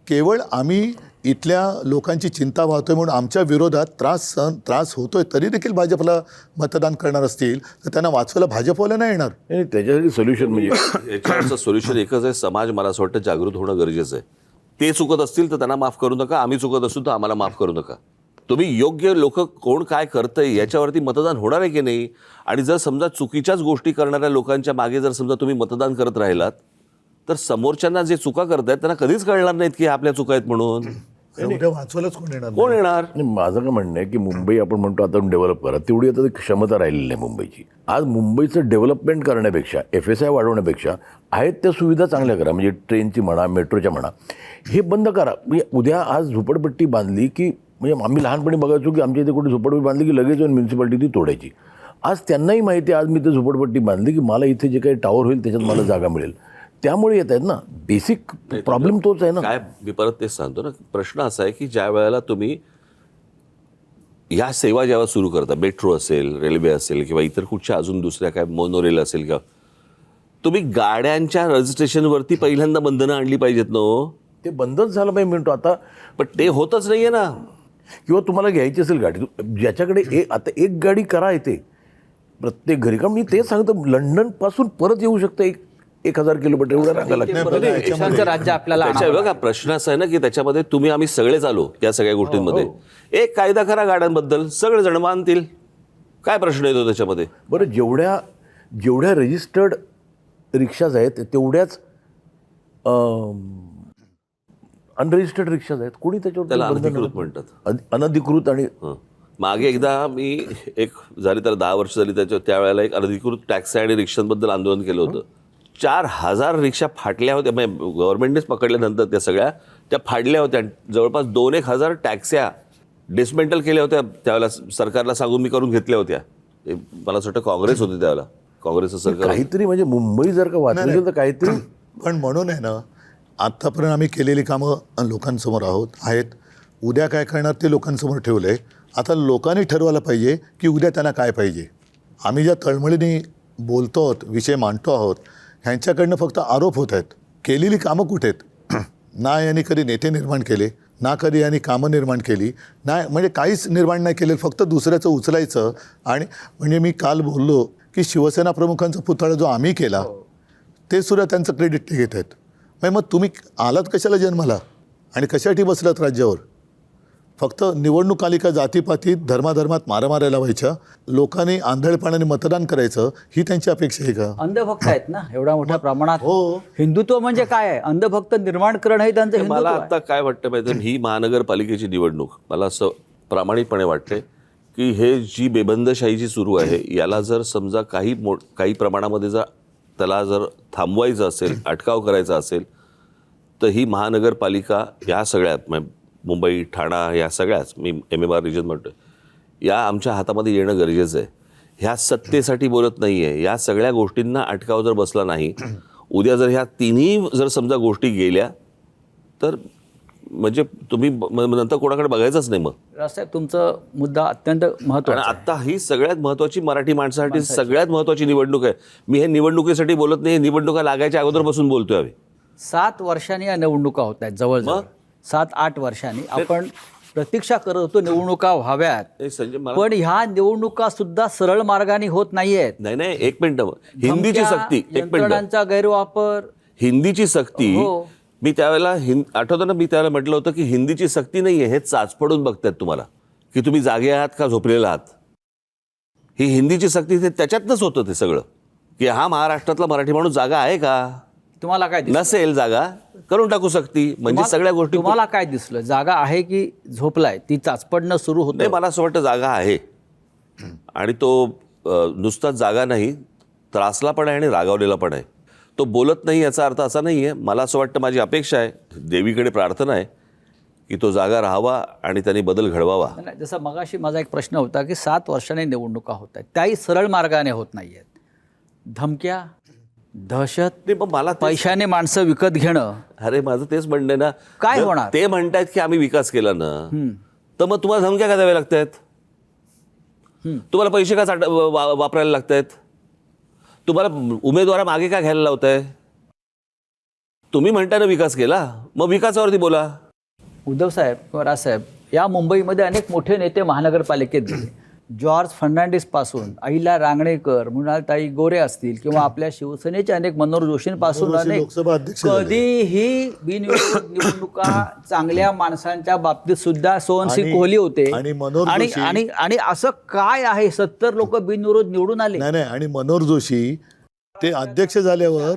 C: केवळ आम्ही इथल्या लोकांची चिंता वाहतोय म्हणून आमच्या विरोधात त्रास होतोय तरी देखील भाजपला मतदान करणार असतील तर त्यांना वाचवायला भाजपवाला नाही येणार.
E: नाही, त्याच्यासाठी सोल्युशन म्हणजे
D: याच्यावरचं सोल्युशन एकच आहे, समाज मला असं वाटतं जागृत होणं गरजेचं आहे. ते चुकत असतील तर त्यांना माफ करू नका, आम्ही चुकत असू तर आम्हाला माफ करू नका. तुम्ही योग्य लोक कोण काय करतंय याच्यावरती मतदान होणार आहे की नाही. आणि जर समजा चुकीच्याच गोष्टी करणाऱ्या लोकांच्या मागे जर समजा तुम्ही मतदान करत राहिलात तर समोरच्यांना जे चुका करतायत त्यांना कधीच कळणार नाहीत की आपल्या चुका आहेत म्हणून.
C: उद्या वाचवायलाच कोण येणार
D: कोण येणार.
E: आणि माझं काय म्हणणं आहे की मुंबई आपण म्हणतो आता डेव्हलप करा, तेवढी आता क्षमता राहिलेली नाही मुंबईची. आज मुंबईचं डेव्हलपमेंट करण्यापेक्षा, FSI वाढवण्यापेक्षा आहेत त्या सुविधा चांगल्या करा. म्हणजे ट्रेनची म्हणा, मेट्रोच्या म्हणा, हे बंद करा. म्हणजे उद्या आज झोपडपट्टी बांधली की, म्हणजे आम्ही लहानपणी बघायचो की आमच्या इथे कुठे झोपडपट्टी बांधली की लगेच येऊन म्युन्सिपाल्टी ती तोडायची. आज त्यांनाही माहिती आहे, आज मी ते झोपडपट्टी बांधली की मला इथे जे काही टावर होईल त्याच्यात मला जागा मिळेल, त्यामुळे येत आहेत ना. बेसिक प्रॉब्लेम तोच आहे ना.
D: काय मी परत तेच सांगतो ना, प्रश्न असा आहे की ज्या वेळेला तुम्ही या सेवा जेव्हा सुरू करता, मेट्रो असेल, रेल्वे असेल किंवा इतर कुठच्या अजून दुसऱ्या काय मोनोरेल असेल किंवा तुम्ही गाड्यांच्या रजिस्ट्रेशनवरती पहिल्यांदा बंधनं आणली पाहिजेत ना हो.
E: ते बंदच झालं पाहिजे म्हणतो आता.
D: पण ते होतच नाहीये ना.
E: किंवा तुम्हाला घ्यायची असेल गाडी, ज्याच्याकडे आता एक गाडी करा येते प्रत्येक घरी. कारण मी तेच सांगतो, लंडनपासून परत येऊ शकतं 1,000 किलोमीटर एवढ्या रांगा लागतात.
B: देशांचं राज्य आपल्याला
D: त्याच्या बघा प्रश्न असा आहे ना की त्याच्यामध्ये तुम्ही आम्ही सगळेच आलो या सगळ्या गोष्टींमध्ये. एक कायदा करा गाड्यांबद्दल, सगळे जण मानतील. काय प्रश्न येतो त्याच्यामध्ये?
E: बरं, जेवढ्या रजिस्टर्ड रिक्षाज आहेत तेवढ्याच अनरजिस्टर्ड रिक्षाज आहेत. कोणी
D: त्याला
E: त्याच्यावर
D: अनधिकृत म्हणतात.
E: अनधिकृत. आणि
D: मागे एकदा मी एक झाली तर 10 वर्ष झाली त्यावेळेला एक अनधिकृत टॅक्सी आणि रिक्षांबद्दल आंदोलन केलं होतं. 4,000 रिक्षा फाटल्या होत्या. म्हणजे गव्हर्नमेंटनेच पकडल्यानंतर त्या सगळ्या त्या फाडल्या होत्या. जवळपास 2,000 टॅक्स्या डिसमेंटल केल्या होत्या. त्यावेळेला सरकारला सांगून मी करून घेतल्या होत्या. मला असं वाटतं काँग्रेस होती त्यावेळेला, काँग्रेसचं सरकार.
E: काहीतरी म्हणजे मुंबई जर का वाचली तर काहीतरी.
C: पण म्हणून आहे ना, आत्तापर्यंत आम्ही केलेली कामं लोकांसमोर आहेत. उद्या काय करणार ते लोकांसमोर ठेवलं आहे. आता लोकांनी ठरवायला पाहिजे की उद्या त्यांना काय पाहिजे. आम्ही ज्या तळमळीने बोलतो आहोत, विषय मांडतो आहोत, ह्यांच्याकडनं फक्त आरोप होत आहेत. केलेली कामं कुठे आहेत? ना यांनी कधी नेते निर्माण केले, ना कधी यांनी कामं निर्माण केली, नाही म्हणजे काहीच निर्माण नाही केलेलं. फक्त दुसऱ्याचं उचलायचं. आणि म्हणजे मी काल बोललो की शिवसेना प्रमुखांचा पुतळा जो आम्ही केला ते सुद्धा त्यांचं क्रेडिट ते घेत आहेत. मग तुम्ही आलात कशाला जन्माला आणि कशासाठी बसलात राज्यावर? फक्त निवडणूक आली का जातीपातीत धर्माधर्मात मारामाऱ्या लावायच्या, लोकांनी आंधळेपणाने मतदान करायचं, ही त्यांची अपेक्षा आहे का?
B: अंधभक्त आहेत ना एवढ्या मोठ्या प्रमाणात.
C: हो.
B: हिंदुत्व म्हणजे काय आहे? अंधभक्त निर्माण करणं हे त्यांचं हिंदुत्व
D: मला
B: आहे.
D: आता काय वाटतं माहिती आहे, ही महानगरपालिकेची निवडणूक मला असं प्रामाणिकपणे वाटते की हे जी बेबंदशाही सुरू आहे याला जर समजा काही प्रमाणामध्ये जर त्याला जर थांबवायचं असेल, अटकाव करायचा असेल, तर ही महानगरपालिका या सगळ्यात मुंबई, ठाणा या सगळ्याच, मी MMR रिजन म्हणतो, या आमच्या हातामध्ये येणं गरजेचं आहे. ह्या सत्तेसाठी बोलत नाही आहे. या सगळ्या गोष्टींना अटकाव जर बसला नाही, उद्या जर ह्या तिन्ही जर समजा गोष्टी गेल्या तर म्हणजे तुम्ही नंतर कोणाकडे बघायचंच नाही. मग
B: रावसाहेब, तुमचा मुद्दा अत्यंत महत्त्वाचा
D: आणि आता ही सगळ्यात महत्त्वाची मराठी माणसासाठी सगळ्यात महत्त्वाची निवडणूक आहे. मी हे निवडणुकीसाठी बोलत नाही, निवडणुका लागायच्या अगोदरपासून बोलतोय आम्ही.
B: 7 वर्षांनी या निवडणुका होत आहेत. जवळजवळ 7-8 वर्षांनी आपण प्रतीक्षा करत होतो निवडणुका व्हाव्यात.
D: संजय मला
B: पण ह्या निवडणुका सुद्धा सरळ मार्गाने होत नाहीयेत.
D: नाही एक मिनिट, हिंदीची सक्ती, एक मिनिट,
B: यंत्रणांचा गैरवापर,
D: हिंदीची सक्ती.
B: हो.
D: मी त्यावेळेला आठवतं ना, मी त्यावेळेला म्हटलं होतं की हिंदीची सक्ती नाही आहे, हे चाचपडून बघतायत तुम्हाला की तुम्ही जागे आहात का झोपलेला आहात. ही हिंदीची सक्ती ते त्याच्यातनंच होतं ते सगळं, की हा महाराष्ट्रातला मराठी माणूस जागा आहे का?
B: तुम्हाला काय दिसलं?
D: नसेल जागा, करून टाकू सक्ती. म्हणजे सगळ्या गोष्टी.
B: तुम्हाला काय दिसलं? जागा आहे की झोपलाय? ती चाचपडणं सुरू
D: नाही,
B: होतं.
D: मला असं वाटतं जागा आहे. आणि तो नुसताच जागा नाही, त्रासला पण आहे आणि रागावलेला पण आहे. तो बोलत नाही याचा अर्थ असा नाही आहे. मला असं वाटतं, माझी अपेक्षा आहे, देवीकडे प्रार्थना आहे की तो जागा राहावा आणि त्यांनी बदल घडवावा.
B: नाही, जसं मगाशी माझा एक प्रश्न होता की 7 वर्षांनी निवडणुका होत आहेत, त्याही सरळ मार्गाने होत नाही आहेत. धमक्या, दहशत,
D: नाही, पण मला
B: पैशाने माणसं विकत घेणं.
D: अरे माझं तेच म्हणणं आहे ना.
B: काय
D: जर
B: होणार?
D: ते म्हणतायत की आम्ही विकास केला ना, तर मग तुम्हाला धमक्या का द्याव्या लागत आहेत? तुम्हाला पैसे का वापरायला लागत आहेत? तुम्हाला उमेदवारा मागे का घ्यायला लावत आहे? तुम्ही म्हणताय ना विकास केला, मग विकासावरती बोला.
B: उद्धव साहेब किंवा राजसाहेब, या मुंबईमध्ये अनेक मोठे नेते महानगरपालिकेत गेले. जॉर्ज फर्नांडिस पासून अहिल्या रांगणेकर, मृणालताई गोरे असतील किंवा आपल्या शिवसेनेचे अनेक मनोहर जोशींपासून अनेक,
C: लोकसभा अध्यक्ष झाले.
B: कधीही बिनविरोध निवडणुका चांगल्या माणसांच्या बाबतीत सुद्धा सोनसिंग कोहली होते.
C: आणि मनोहर
B: आणि
C: जोशी-
B: आणि आणि असं काय आहे, 70 लोक बिनविरोध निवडून आले.
C: नाही, आणि मनोहर जोशी ते अध्यक्ष झाल्यावर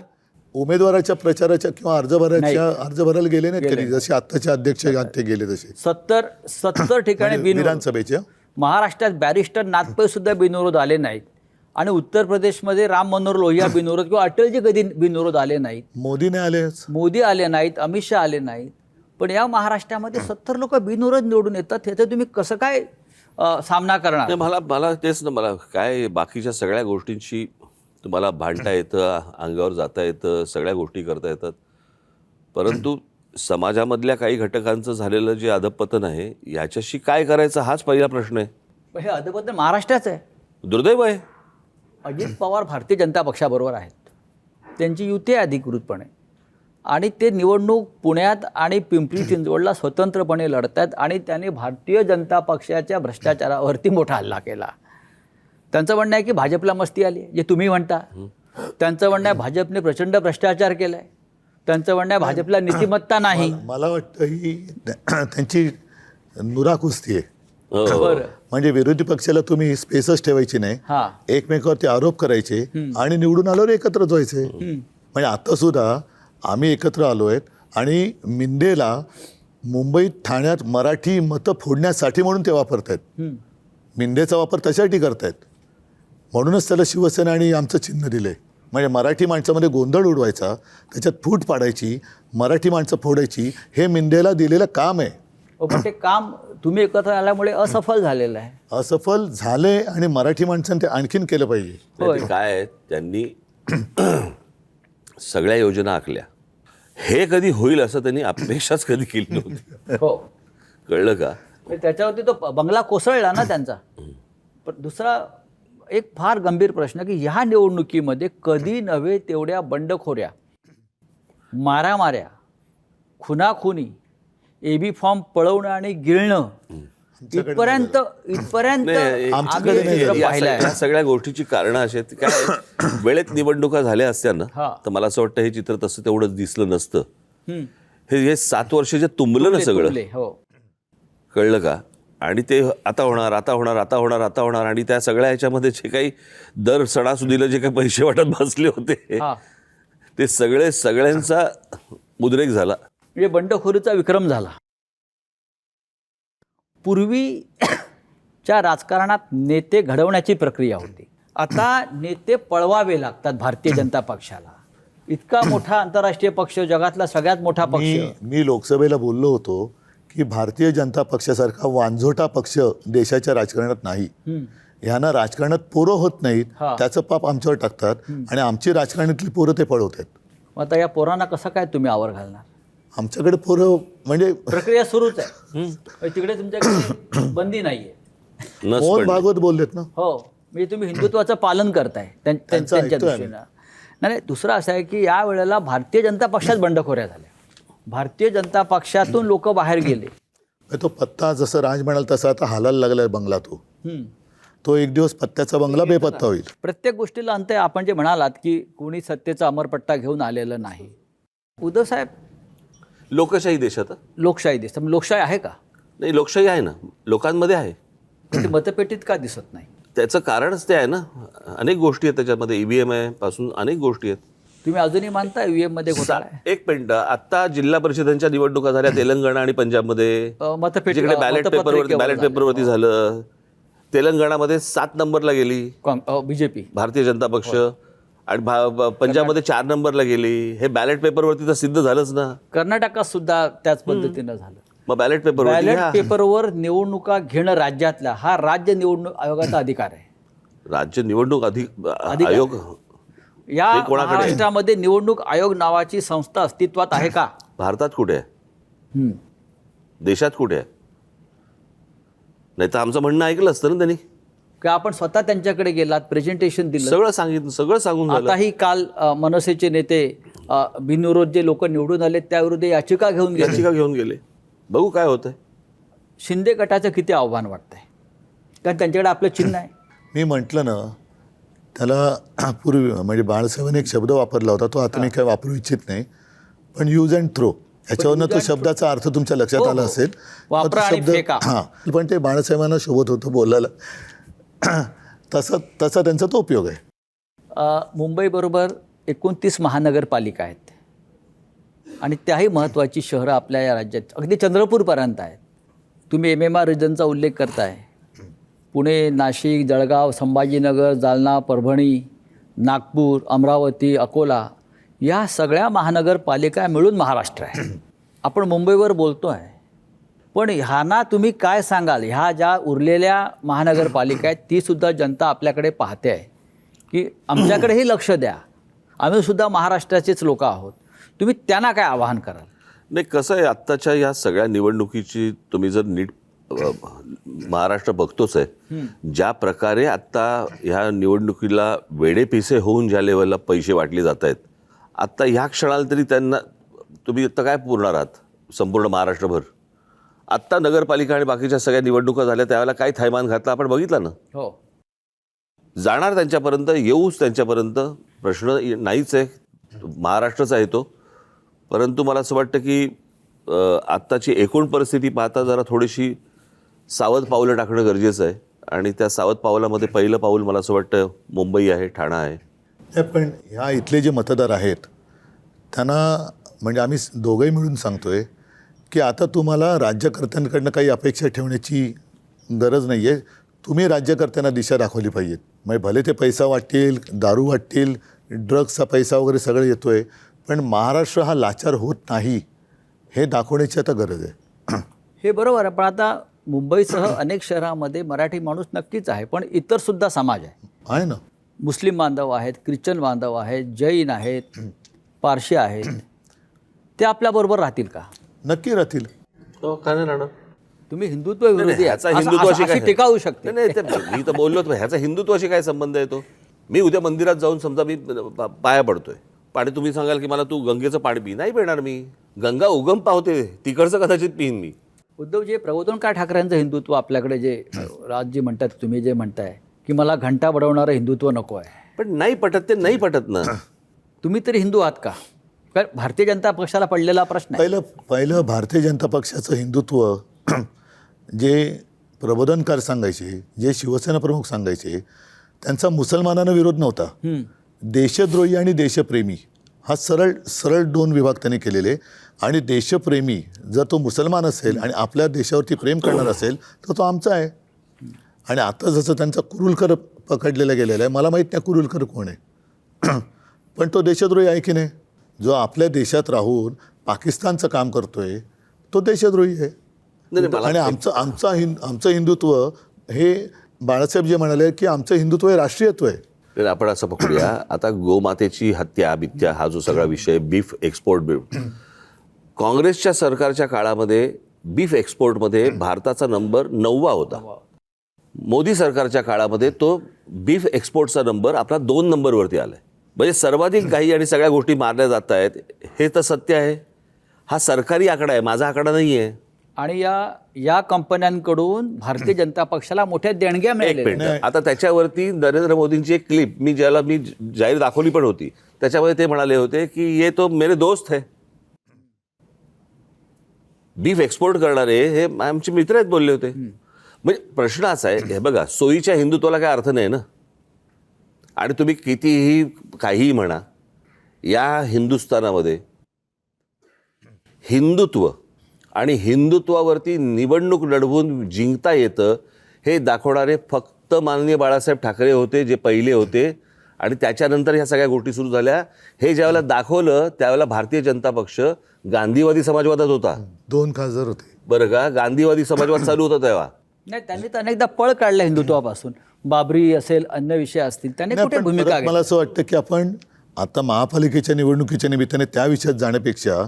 C: उमेदवाराच्या प्रचाराच्या किंवा अर्ज भरायला गेले नाहीत कधी, जसे आत्ताचे अध्यक्ष ते गेले तसे
B: 70 ठिकाणी बिनविरोध.
C: विधानसभेच्या
B: महाराष्ट्रात बॅरिस्टर नाथपै सुद्धा बिनविरोध आले नाहीत. आणि उत्तर प्रदेशमध्ये राम मनोहर लोहिया बिनविरोध किंवा अटलजी कधी बिनविरोध आले नाहीत.
C: मोदी नाही आलेच.
B: मोदी आले नाहीत, अमित शहा आले नाहीत. पण या महाराष्ट्रामध्ये 70 लोक बिनविरोध निवडून येतात. ह्याचं तुम्ही कसं काय सामना करणार?
D: नाही, मला तेच ना, मला काय बाकीच्या सगळ्या गोष्टींशी तुम्हाला भांडता येतं, अंगावर जाता येतं, सगळ्या गोष्टी करता येतात, परंतु समाजामधल्या काही घटकांचं झालेलं जे अधपतन आहे याच्याशी काय करायचं हाच पहिला प्रश्न आहे.
B: पण हे अधपतन महाराष्ट्राचं आहे.
D: दुर्दैव आहे.
B: अजित पवार भारतीय जनता पक्षाबरोबर आहेत. त्यांची युती आहे अधिकृतपणे आणि ते निवडणूक पुण्यात आणि पिंपरी चिंचवडला स्वतंत्रपणे लढतात आणि त्यांनी भारतीय जनता पक्षाच्या भ्रष्टाचारावरती मोठा हल्ला केला. त्यांचं म्हणणं आहे की भाजपला मस्ती आली जे तुम्ही म्हणता. त्यांचं म्हणणं आहे भाजपने प्रचंड भ्रष्टाचार केला आहे. त्यांचं म्हणणं आहे भाजपला नीतिमत्ता नाही.
C: मला वाटतं ही त्यांची नुरा कुस्ती आहे.
B: बरं.
C: म्हणजे विरोधी पक्षाला तुम्ही स्पेसच ठेवायची नाही,
B: हां.
C: एकमेकावरती आरोप करायचे आणि निवडून आल्यावर एकत्र व्हायचे. म्हणजे आता सुद्धा आम्ही एकत्र आलो आहेत आणि मिंदेला मुंबईत ठाण्यात मराठी मतं फोडण्यासाठी म्हणून ते वापरतायत. मिंदेचा वापर त्यासाठी करतायत. म्हणूनच त्याला शिवसेना आणि आमचं चिन्ह दिलंय. म्हणजे मराठी माणसामध्ये गोंधळ उडवायचा, त्याच्यात फूट पाडायची, मराठी माणसं फोडायची, हे मिंदेला दिलेलं काम आहे.
B: पण ते काम तुम्ही एकत्र आल्यामुळे असफल झालेलं आहे.
C: असफल झाले आणि मराठी माणसांनी ते आणखीन केलं पाहिजे.
D: नाही, ते काय आहे, त्यांनी सगळ्या योजना आखल्या. हे कधी होईल असं त्यांनी अपेक्षाच कधी केली नव्हती.
B: हो.
D: कळलं का?
B: त्याच्यावरती तो बंगला कोसळला ना त्यांचा. पण दुसरा एक फार गंभीर प्रश्न की ह्या निवडणुकीमध्ये कधी नव्हे तेवढ्या बंडखोऱ्या, मारामाऱ्या, खुनाखुनी, एबी फॉर्म पळवणं आणि गिळणं इथपर्यंत
D: नाही,
B: आम्ही चित्र पाहिलं आहे.
D: या सगळ्या गोष्टीची कारणं अशी आहेत. काय वेळेत निवडणुका झाल्या असत्या ना,
B: हा.
D: तर मला असं वाटतं हे चित्र तसं तेवढंच दिसलं नसतं. हे 7 वर्ष जे तुंबलं ना सगळं,
B: तुंबले, हो.
D: कळलं का? आणि ते आता होणार आता होणार आता होणार आता होणार आणि त्या सगळ्या ह्याच्यामध्ये जे काही दर सणासुदीला जे काही पैसे वाटत बसले होते
B: हा.
D: ते सगळ्यांचा उद्रेक झाला.
B: म्हणजे बंडखोरीचा विक्रम झाला. पूर्वीच्या राजकारणात नेते घडवण्याची प्रक्रिया होती. आता नेते पळवावे लागतात भारतीय जनता पक्षाला. इतका मोठा आंतरराष्ट्रीय पक्ष, जगातला सगळ्यात मोठा पक्ष.
C: मी लोकसभेला बोललो होतो की भारतीय जनता पक्षासारखा वांझोटा पक्ष देशाच्या राजकारणात नाही. ह्यांना राजकारणात पोरं होत नाहीत,
B: हा.
C: त्याचं पाप आमच्यावर टाकतात आणि आमची राजकारणातली पोरं ते पळवतात.
B: आता या पोरांना कसं काय तुम्ही आवर घालणार?
C: आमच्याकडे पोरं म्हणजे
B: प्रक्रिया सुरूच आहे. तिकडे तुमच्याकडे बंदी नाहीये.
D: नस
C: मोहन
D: पडली.
C: भागवत बोललेत ना.
B: हो, म्हणजे तुम्ही हिंदुत्वाचं पालन करताय त्यांच्या
C: ऐकतोय
B: दृष्टीनं. नाही, दुसरं असं आहे की या वेळेला भारतीय जनता पक्षात बंडखोऱ्या झाल्या. भारतीय जनता पक्षातून लोक बाहेर गेले.
C: तो पत्ता जसं राज म्हणाल तसा आता हालायला लागलाय बंगला. तो एक दिवस पत्त्याचा बंगला बेपत्ता होईल.
B: प्रत्येक गोष्टीला अंत आहे. आपण जे म्हणालात की कोणी सत्तेचा अमरपट्टा घेऊन आलेलं नाही. उद्धव साहेब,
D: लोकशाही देशात
B: लोकशाही दिसतं. लोकशाही आहे का?
D: नाही, लोकशाही आहे ना, लोकांमध्ये आहे.
B: पण ते मतपेटीत का दिसत नाही?
D: त्याचं कारणच ते आहे ना. अनेक गोष्टी आहेत त्याच्यामध्ये. EVM आहे पासून अनेक गोष्टी आहेत.
B: तुम्ही अजूनही मानता EVM मध्ये घोटाळा आहे?
D: एक मिनिट, आता जिल्हा परिषदांच्या निवडणुका झाल्या तेलंगणा आणि पंजाबमध्ये.
B: मतपेटी
D: जिकडे बॅलेट पेपरवरती झालं. तेलंगणामध्ये 7 नंबरला गेली
B: बीजेपी,
D: भारतीय जनता पक्ष, आणि पंजाबमध्ये 4 नंबरला गेली. हे बॅलेट पेपरवरती तर सिद्ध झालंच ना.
B: कर्नाटकात सुद्धा त्याच पद्धतीनं झालं.
D: मग बॅलेट
B: पेपरवर निवडणुका घेणं राज्यातला हा राज्य निवडणूक आयोगाचा अधिकार आहे.
D: राज्य निवडणूक आयोग
B: या महाराष्ट्रामध्ये निवडणूक आयोग नावाची संस्था अस्तित्वात आहे का?
D: भारतात कुठे आहे? देशात कुठे आहे? नाही तर आमचं म्हणणं ऐकलं असतं ना त्यांनी.
B: की आपण स्वतः त्यांच्याकडे गेलात, प्रेझेंटेशन दिलं,
D: सगळं सांगितलं, सगळं सांगून झालं.
B: आताही काल मनसेचे नेते बिनविरोध जे लोक निवडून आले त्याविरुद्ध याचिका घेऊन गेले.
D: बघू काय होतंय.
B: शिंदे गटाचं किती आव्हान वाटतंय? कारण त्यांच्याकडे आपलं चिन्ह आहे.
C: मी म्हटलं ना त्याला पूर्वी म्हणजे बाळासाहेबांनी एक शब्द वापरला होता, तो आता मी काय वापरू इच्छित नाही, पण यूज अँड थ्रो. याच्यावरनं तो शब्दाचा अर्थ तुमच्या लक्षात आला असेल.
B: वापरा आणि फेका.
C: हां, पण ते बाळासाहेबांना शोभत होतं बोलायला. तसा त्यांचा तो उपयोग आहे.
B: मुंबईबरोबर 29 महानगरपालिका आहेत आणि त्याही महत्त्वाची शहरं आपल्या या राज्यात अगदी चंद्रपूरपर्यंत आहेत. तुम्ही MMR रिजनचा उल्लेख करताय. पुणे, नाशिक, जळगाव, संभाजीनगर, जालना, परभणी, नागपूर, अमरावती, अकोला या सगळ्या महानगरपालिका मिळून महाराष्ट्र आहे. आपण मुंबईवर बोलतो आहे, पण ह्यांना तुम्ही काय सांगाल? ह्या ज्या उरलेल्या महानगरपालिका आहेत तीसुद्धा जनता आपल्याकडे पाहते आहे की आमच्याकडेही लक्ष द्या, आम्हीसुद्धा महाराष्ट्राचेच लोक आहोत. तुम्ही त्यांना काय आवाहन कराल?
D: नाही, कसं आहे, आत्ताच्या या सगळ्या निवडणुकीची तुम्ही जर नीट महाराष्ट्र बघतोच आहे. ज्या प्रकारे आत्ता ह्या निवडणुकीला वेडेपिसे होऊन ज्या लेवलला पैसे वाटले जात आहेत, आत्ता ह्या क्षणाला तरी त्यांना तुम्ही आत्ता काय पुरणार आहात संपूर्ण महाराष्ट्रभर? आत्ता नगरपालिका आणि बाकीच्या सगळ्या निवडणुका झाल्या त्यावेळेला काय थैमान घातला आपण बघितलं ना.
B: हो,
D: जाणार त्यांच्यापर्यंत, येऊच त्यांच्यापर्यंत, प्रश्न नाहीच आहे, महाराष्ट्राचा आहे तो. परंतु मला असं वाटतं की आत्ताची एकूण परिस्थिती पाहता जरा थोडीशी सावध पावलं टाकणं गरजेचं आहे. आणि त्या सावध पावलामध्ये पहिलं पाऊल मला असं वाटतं मुंबई आहे, ठाणा आहे.
C: नाही, पण ह्या इथले जे मतदार आहेत त्यांना म्हणजे आम्ही दोघंही मिळून सांगतोय की आता तुम्हाला राज्यकर्त्यांकडनं काही अपेक्षा ठेवण्याची गरज नाही आहे. तुम्ही राज्यकर्त्यांना दिशा दाखवली पाहिजेत. म्हणजे भले ते पैसा वाटतील, दारू वाटतील, ड्रग्सचा पैसा वगैरे सगळं येतो आहे, पण महाराष्ट्र हा लाचार होत नाही हे दाखवण्याची आता गरज आहे.
B: हे बरोबर आहे. पण आता मुंबईसह अनेक शहरामध्ये मराठी माणूस नक्कीच आहे, पण इतरसुद्धा समाज आहे
C: ना.
B: मुस्लिम बांधव आहेत, ख्रिश्चन बांधव आहेत, जैन आहेत, पारशी आहेत. ते आपल्याबरोबर राहतील का?
C: नक्की राहतील.
D: काय नाही राहणार.
B: तुम्ही हिंदुत्व विरोधी
D: ह्याचा हिंदुत्वाशी
B: अशी
D: काय
B: टीका होऊ शकते.
D: नाही ते मी तर बोललोच, ह्याचा हिंदुत्वाशी काय संबंध येतो? मी उद्या मंदिरात जाऊन समजा मी पाया पडतोय, आणि तुम्ही सांगाल की मला तू गंगेचं पाणी पी, नाही पिणार मी. गंगा उगम पावते, तिकडचं कदाचित पिईन मी.
B: उद्धवजी, प्रबोधनकार ठाकरेंचं हिंदुत्व आपल्याकडे जे राजजी म्हणतात, तुम्ही जे म्हणताय की मला घंटा बडवणारं हिंदुत्व नको आहे,
D: पण नाही पटत, ते नाही पटत ना.
B: तुम्ही तरी हिंदू आहात का? कारण भारतीय जनता पक्षाला पडलेला प्रश्न आहे.
C: पहिलं भारतीय जनता पक्षाचं हिंदुत्व जे प्रबोधनकार सांगायचे, जे शिवसेना प्रमुख सांगायचे, त्यांचा मुसलमानांना विरोध नव्हता. देशद्रोही आणि देशप्रेमी हा सरळ दोन विभाग त्यांनी केलेले. आणि देशप्रेमी जर तो मुसलमान असेल आणि आपल्या देशावरती प्रेम करणार असेल तर तो आमचा आहे. आणि आता जसं त्यांचा कुरुलकर पकडलेला गेलेला आहे, मला माहीत नाही कुरुलकर कोण आहे, पण तो देशद्रोही आहे की नाही? जो आपल्या देशात राहून पाकिस्तानचं काम करतोय तो देशद्रोही आहे. आणि आमचं हिंदुत्व हे बाळासाहेब जे म्हणाले की आमचं हिंदुत्व हे राष्ट्रीयत्व आहे.
D: तर आपण असं पकडूया, आता गोमातेची हत्या बित्या हा जो सगळा विषय, बीफ एक्सपोर्ट, काँग्रेसच्या सरकारच्या काळामध्ये बीफ एक्सपोर्टमध्ये भारताचा नंबर 9वा होता. मोदी सरकारच्या काळामध्ये तो बीफ एक्सपोर्टचा नंबर आपला 2 नंबरवरती आला आहे. म्हणजे सर्वाधिक गायी आणि सगळ्या गोष्टी मारल्या जात आहेत, हे तर सत्य आहे. हा सरकारी आकडा आहे, माझा आकडा नाही आहे.
B: आणि या कंपन्यांकडून भारतीय जनता पक्षाला मोठ्या देणग्या
D: एक
B: मिळाल्या.
D: मिनिट, आता त्याच्यावरती नरेंद्र मोदींची एक क्लिप मी जाहीर दाखवली पण होती. त्याच्यामध्ये ते म्हणाले होते की ये तो मेरे दोस्त है. बीफ एक्सपोर्ट करणारे हे आमचे मित्र आहेत बोलले होते. म्हणजे प्रश्न असा आहे, हे बघा, सोयीच्या हिंदुत्वाला काय अर्थ नाही ना. आणि तुम्ही कितीही काहीही म्हणा, या हिंदुस्थानामध्ये हिंदुत्व आणि हिंदुत्वावरती निवडणूक लढवून जिंकता येतं हे दाखवणारे फक्त माननीय बाळासाहेब ठाकरे होते, जे पहिले होते. आणि त्याच्यानंतर ह्या सगळ्या गोष्टी सुरू झाल्या. हे ज्यावेळेला दाखवलं त्यावेळेला भारतीय जनता पक्ष गांधीवादी समाजवादात होता.
C: 2 खासदार होते
D: बरं का, गांधीवादी समाजवाद चालू होता तेव्हा.
B: नाही, त्यांनी तर अनेकदा पळ काढला हिंदुत्वापासून. बाबरी असेल, अन्य विषय असतील, त्यांनी
C: नाही,
B: कुठे
C: पण
B: भूमिका
C: परत
B: घेतली?
C: मला असं वाटतं की आपण आता महापालिकेच्या निवडणुकीच्या निमित्ताने त्या विषयात जाण्यापेक्षा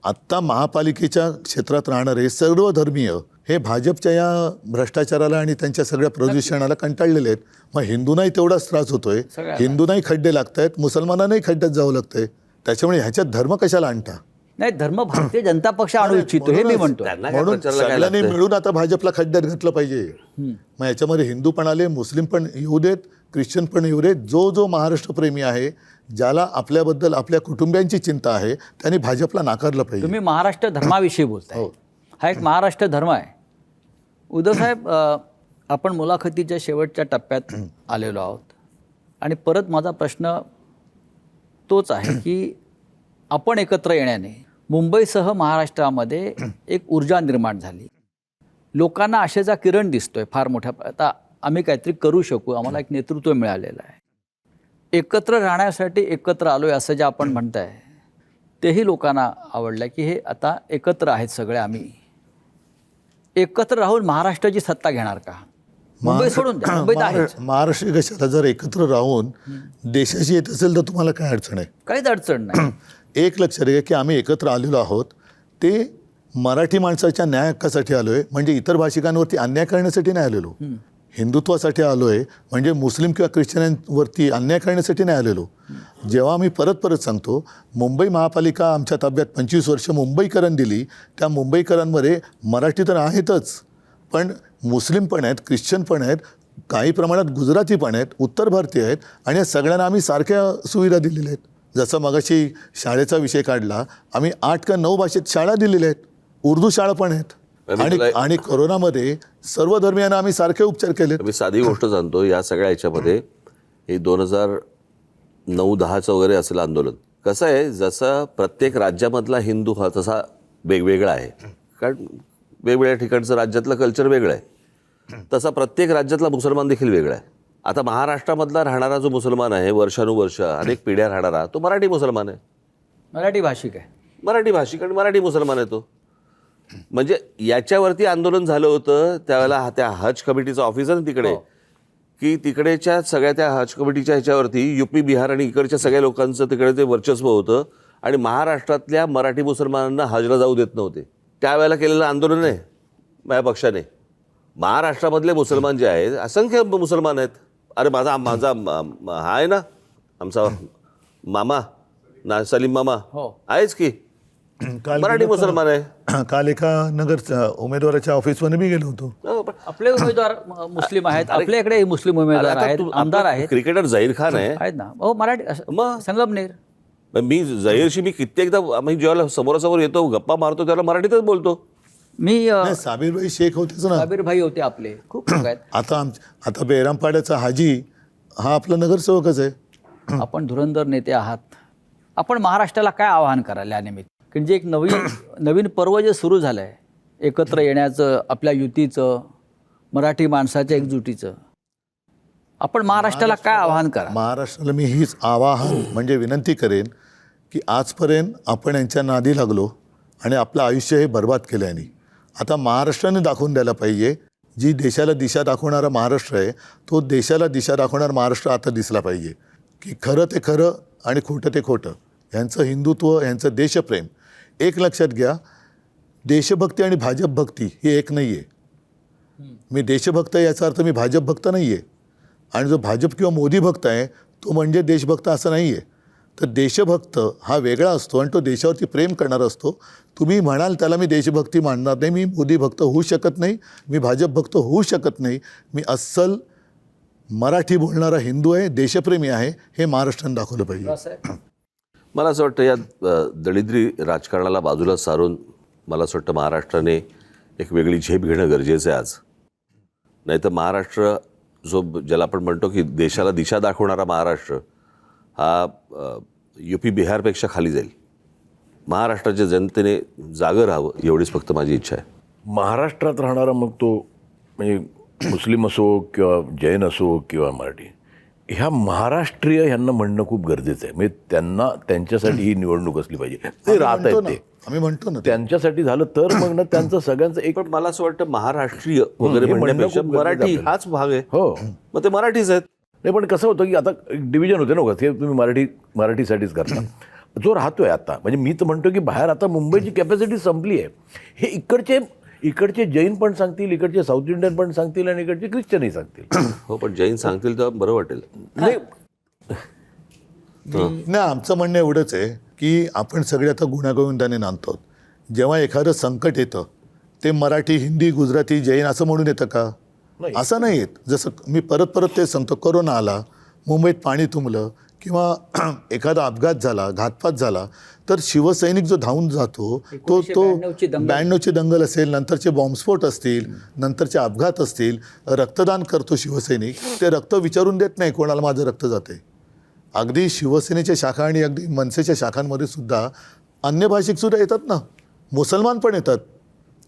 C: आत्ता महापालिकेच्या क्षेत्रात राहणारे सर्व धर्मीय हे भाजपच्या या भ्रष्टाचाराला आणि त्यांच्या सगळ्या प्रदूषणाला कंटाळलेले आहेत. मग हिंदूंनाही तेवढाच त्रास होतोय, हिंदूंनाही खड्डे लागत आहेत, मुसलमानांनाही खड्ड्यात जावं लागतंय. त्याच्यामुळे ह्याच्यात धर्म कशाला आणता?
B: नाही, धर्म भारतीय जनता पक्ष आणू इच्छितो हे मी म्हणतो.
C: म्हणून सगळ्यांनी मिळून आता भाजपला खड्ड्यात घातलं पाहिजे. मग याच्यामध्ये हिंदू पण आले, मुस्लिम पण येऊ देत, ख्रिश्चन पण येऊ देत. जो महाराष्ट्रप्रेमी आहे, ज्याला आपल्याबद्दल आपल्या कुटुंबियांची चिंता आहे, त्यांनी भाजपला नाकारलं पाहिजे.
B: तुम्ही महाराष्ट्र धर्माविषयी बोलताय. हा एक महाराष्ट्र धर्म आहे. उद्धव साहेब, आपण मुलाखतीच्या शेवटच्या टप्प्यात आलेलो आहोत. आणि परत माझा प्रश्न तोच आहे की आपण एकत्र येण्याने मुंबईसह महाराष्ट्रामध्ये एक ऊर्जा निर्माण झाली. लोकांना आशेचा किरण दिसतोय फार मोठ्या. आता आम्ही काहीतरी करू शकू, आम्हाला एक नेतृत्व मिळालेलं आहे. एकत्र राहण्यासाठी एकत्र आलोय असं जे आपण म्हणताय तेही लोकांना आवडलं की हे आता एकत्र आहेत सगळे. आम्ही एकत्र राहून महाराष्ट्राची सत्ता घेणार का? मुंबई सोडून द्या, मुंबईत आहेच.
C: महाराष्ट्र कशाला जर एकत्र राहून देशाशी येत असेल तर तुम्हाला काय अडचण आहे?
B: काहीच अडचण नाही.
C: एक लक्षात घ्या की आम्ही एकत्र आलेलो आहोत ते मराठी माणसाच्या न्याय हक्कासाठी आलोय, म्हणजे इतर भाषिकांवरती अन्याय करण्यासाठी नाही आलेलो. हिंदुत्वासाठी आलो आहे, म्हणजे मुस्लिम किंवा ख्रिश्चनांवरती अन्याय करण्यासाठी नाही आलेलो. जेव्हा आम्ही परत सांगतो, मुंबई महापालिका आमच्या ताब्यात 25 वर्ष मुंबईकरण दिली, त्या मुंबईकरांमध्ये मराठी तर आहेतच, पण मुस्लिम पण आहेत, ख्रिश्चन पण आहेत, काही प्रमाणात गुजराती पण आहेत, उत्तर भारतीय आहेत, आणि या सगळ्यांना आम्ही सारख्या सुविधा दिलेल्या आहेत. जसं मगाशी शाळेचा विषय काढला, आम्ही 8 का 9 भाषेत शाळा दिलेल्या आहेत, उर्दू शाळा पण आहेत. आणि कोरोनामध्ये सर्व धर्मियांना आम्ही सारखे उपचार केले.
D: मी साधी गोष्ट सांगतो, या सगळ्या ह्याच्यामध्ये हे 2009-10चं वगैरे असेल आंदोलन. कसं आहे, जसं प्रत्येक राज्यामधला हिंदू हा तसा वेगवेगळा आहे, कारण वेगवेगळ्या ठिकाणचं राज्यातलं कल्चर वेगळं आहे, तसा प्रत्येक राज्यातला मुसलमान देखील वेगळा आहे. आता महाराष्ट्रामधला राहणारा जो मुसलमान आहे, वर्षानुवर्ष अनेक पिढ्या राहणारा, तो मराठी मुसलमान आहे,
B: मराठी भाषिक आहे,
D: मराठी भाषिक आणि मराठी मुसलमान आहे तो. म्हणजे याच्यावरती आंदोलन झालं होतं त्यावेळेला. त्या हज कमिटीचं ऑफिस आहे ना तिकडे, की तिकडेच्या सगळ्या त्या हज कमिटीच्या ह्याच्यावरती UP बिहार आणि इकडच्या सगळ्या लोकांचं तिकडे ते वर्चस्व होतं, आणि महाराष्ट्रातल्या मराठी मुसलमानांना हजला जाऊ देत नव्हते. त्यावेळेला केलेलं आंदोलन आहे माझ्या पक्षाने. महाराष्ट्रामधले मुसलमान जे आहेत, असंख्य मुसलमान आहेत. अरे माझा हा आहे ना, आमचा मामा ना, सलीम मामा आहेच की, मराठी मुसलमान आहे.
C: काल एका नगर उमेदवाराच्या ऑफिसमध्ये मी गेलो होतो.
B: आपले उमेदवार मुस्लिम आहेत, आपल्याकडे मुस्लिम उमेदवार आहेत, आमदार आहेत,
D: क्रिकेटर झहीर खान आहे
B: आहेत ना. हो, मराठी.
D: मग
B: संगमनेर.
D: मी झहीरशी मी कित्येकदा आम्ही जेव्हा समोरासमोर येतो, गप्पा मारतो, त्याला मराठीतच बोलतो.
B: मी
C: साबीरभाई शेख होतेच ना,
B: साबीर भाई होते आपले, खूप लोक आहेत.
C: आता बेरामपाड्याचा हाजी हा आपला नगरसेवकच आहे.
B: आपण धुरंधर नेते आहात. आपण महाराष्ट्राला काय आवाहन कराल यानिमित्त? की जे एक नवीन पर्व जे सुरू झालं आहे, एकत्र येण्याचं, आपल्या युतीचं, मराठी माणसाच्या एकजुटीचं, आपण महाराष्ट्राला काय आवाहन करा?
C: महाराष्ट्राला मी हीच आवाहन म्हणजे विनंती करेन की आजपर्यंत आपण यांच्या नादी लागलो आणि आपलं आयुष्य हे बर्बाद केलं आहे. आता महाराष्ट्राने दाखवून द्यायला पाहिजे, जी देशाला दिशा दाखवणारा महाराष्ट्र आहे, तो देशाला दिशा दाखवणारा महाराष्ट्र आता दिसला पाहिजे, की खरं ते खरं आणि खोटं ते खोटं. यांचं हिंदुत्व, यांचं देशप्रेम. एक लक्षात घ्या, देशभक्ती आणि भाजप भक्ती ही एक नाही आहे. मी देशभक्त आहे याचा अर्थ मी भाजप भक्त नाही आहे, आणि जो भाजप किंवा मोदी भक्त आहे तो म्हणजे देशभक्त असं नाही आहे. तर देशभक्त हा वेगळा असतो आणि तो देशावरती प्रेम करणारा असतो. तुम्ही म्हणाल त्याला मी देशभक्ती मानणार नाही, मी मोदी भक्त होऊ शकत नाही, मी भाजप भक्त होऊ शकत नाही, मी अस्सल मराठी बोलणारा हिंदू आहे, देशप्रेमी आहे, हे महाराष्ट्राने दाखवलं पाहिजे.
D: मला असं वाटतं या दळिद्री राजकारणाला बाजूला सारून मला असं वाटतं महाराष्ट्राने एक वेगळी झेप घेणं गरजेचं आहे आज. नाहीतर महाराष्ट्र जो ज्याला आपण म्हणतो की देशाला दिशा दाखवणारा महाराष्ट्र हा UP बिहारपेक्षा खाली जाईल. महाराष्ट्राच्या जनतेने जागं राहावं एवढीच फक्त माझी इच्छा आहे.
E: महाराष्ट्रात राहणारा मग तो म्हणजे मुस्लिम असो किंवा जैन असो किंवा मराठी, ह्या महाराष्ट्रीय ह्यांना म्हणणं खूप गरजेचं आहे. म्हणजे त्यांना त्यांच्यासाठी ही निवडणूक असली पाहिजे. ते राहत आहेत, ते
C: आम्ही म्हणतो ना,
E: त्यांच्यासाठी झालं तर मग ना त्यांचं सगळ्यांचं एक.
D: पण मला असं वाटतं महाराष्ट्रीय वगैरे
E: हे म्हणणं
D: म्हणण्यापेक्षा
E: खूप गरजेचं
D: मराठी
E: आहे.
D: हाच भाग आहे.
E: हो,
D: मग ते मराठीच आहेत.
E: नाही पण कसं होतं की आता डिव्हिजन होते ना, हे तुम्ही मराठीसाठीच करता. जो राहतोय आता, म्हणजे मी तर म्हणतो की बाहेर आता मुंबईची कॅपॅसिटी संपली आहे. हे इकडचे जैन पण सांगतील, इकडचे साऊथ इंडियन पण सांगतील आणि इकडचे ख्रिश्चनही सांगतील.
D: हो, पण जैन सांगतील तर बरं वाटेल.
C: नाही, आमचं म्हणणं एवढंच आहे की आपण सगळे आता गुण्यागोविंदाने नांदतो. जेव्हा एखादं संकट येतं ते मराठी, हिंदी, गुजराती, जैन असं म्हणून येतं का? असं नाही येत. जसं मी परत ते सांगतो, कोरोना आला, मुंबईत पाणी तुंबलं किंवा एखादा अपघात झाला, घातपात झाला, तर शिवसैनिक जो धावून जातो तो 92ची दंगल असेल, नंतरचे बॉम्बस्फोट असतील, नंतरचे अपघात असतील, रक्तदान करतो शिवसैनिक. ते रक्त विचारून देत नाही कोणाला माझं रक्त जाते. अगदी शिवसेनेच्या शाखा आणि अगदी मनसेच्या शाखांमध्ये सुद्धा अन्य भाषिकसुद्धा येतात ना, मुसलमान पण येतात.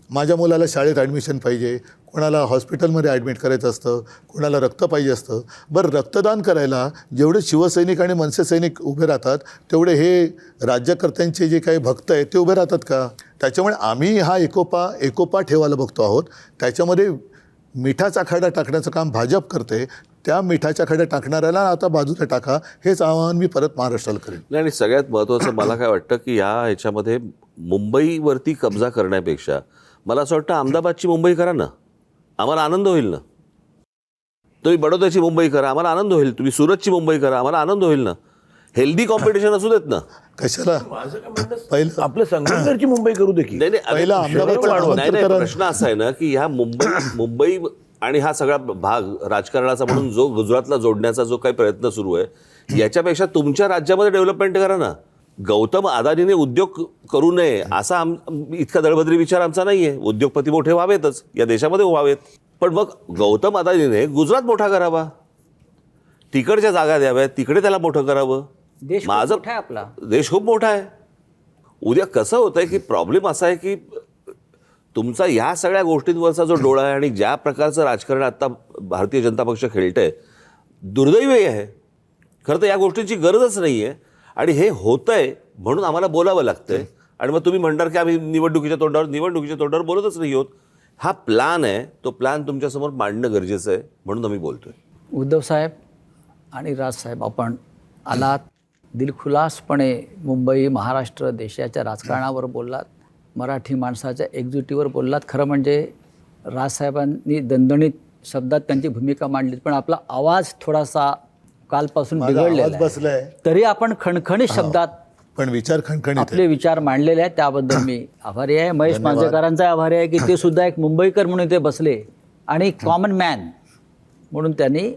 C: माझ्या मुलाला शाळेत ॲडमिशन पाहिजे, कोणाला हॉस्पिटलमध्ये ॲडमिट करायचं असतं, कोणाला रक्त पाहिजे असतं. बरं, रक्तदान करायला जेवढे शिवसैनिक आणि मनसे सैनिक उभे राहतात तेवढे हे राज्यकर्त्यांचे जे काही भक्त आहेत ते उभे राहतात का? त्याच्यामुळे आम्ही हा एकोपा ठेवायला बघतो आहोत. त्याच्यामध्ये मिठाचा खडा टाकण्याचं काम भाजप करते. त्या मिठाच्या खड्या टाकणाऱ्याला आता बाजूला टाका, हेच आवाहन मी परत महाराष्ट्राला करेन.
D: नाही, आणि सगळ्यात महत्त्वाचं मला काय वाटतं की ह्याच्यामध्ये मुंबईवरती कब्जा करण्यापेक्षा मला असं वाटतं अहमदाबादची मुंबई करा ना, आम्हाला आनंद होईल ना. तुम्ही बडोद्याची मुंबई करा, आम्हाला आनंद होईल. तुम्ही सुरतची मुंबई करा, आम्हाला आनंद होईल ना. हेल्दी कॉम्पिटिशन असू देत ना.
C: कशाला पहिलं
E: आपलं संगमनेरची मुंबई करू दे की.
D: नाही नाही,
C: पहिला अहमदाबादचा
D: नाही नाही,
C: नामांतर
D: प्रश्न असा आहे ना की ह्या मुंबई आणि हा सगळा भाग राजकारणाचा म्हणून जो गुजरातला जोडण्याचा जो काही प्रयत्न सुरू आहे, याच्यापेक्षा तुमच्या राज्यामध्ये डेव्हलपमेंट करा ना. गौतम अदानीने उद्योग करू नये असा इतका दळबद्री विचार आमचा नाहीये. उद्योगपती मोठे व्हावेतच, या देशामध्ये व्हावेत. पण मग गौतम अदानीने गुजरात मोठा करावा, तिकडच्या जागा द्याव्यात, तिकडे त्याला मोठं करावं.
B: देश खूप मोठा आहे आपला.
D: देश खूप मोठा आहे. उद्या कसं होतं आहे की प्रॉब्लेम असा आहे की तुमचा ह्या सगळ्या गोष्टींवरचा जो डोळा आहे आणि ज्या प्रकारचं राजकारण आता भारतीय जनता पक्ष खेळतंय, दुर्दैवी आहे. खरं तर या गोष्टींची गरजच नाही आहे आणि हे होतंय म्हणून आम्हाला बोलावं लागतंय. आणि मग तुम्ही म्हणणार की आम्ही निवडणुकीच्या तोंडावर बोलतच नाही आहोत. हा प्लॅन आहे, तो प्लॅन तुमच्यासमोर मांडणं गरजेचं आहे म्हणून आम्ही बोलतोय.
B: उद्धव साहेब आणि राजसाहेब, आपण आलात, दिलखुलासपणे मुंबई, महाराष्ट्र, देशाच्या राजकारणावर बोललात, मराठी माणसाच्या एकजुटीवर बोललात. खरं म्हणजे राजसाहेबांनी दणदणीत शब्दात त्यांची भूमिका मांडली, पण आपला आवाज थोडासा कालपासून बिघडलेला आहे.
C: बसलाय
B: तरी आपण खणखणीत शब्दात
C: पण विचार खणखणीत आहे.
B: आपले विचार मांडलेले आहेत, त्याबद्दल मी आभारी आहे. महेश मांजरेकरांचा आभारी आहे की ते सुद्धा एक मुंबईकर म्हणून ते बसले आणि कॉमन मॅन म्हणून त्यांनी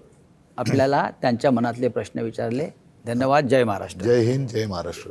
B: आपल्याला त्यांच्या मनातले प्रश्न विचारले. धन्यवाद. जय महाराष्ट्र.
C: जय हिंद, जय महाराष्ट्र.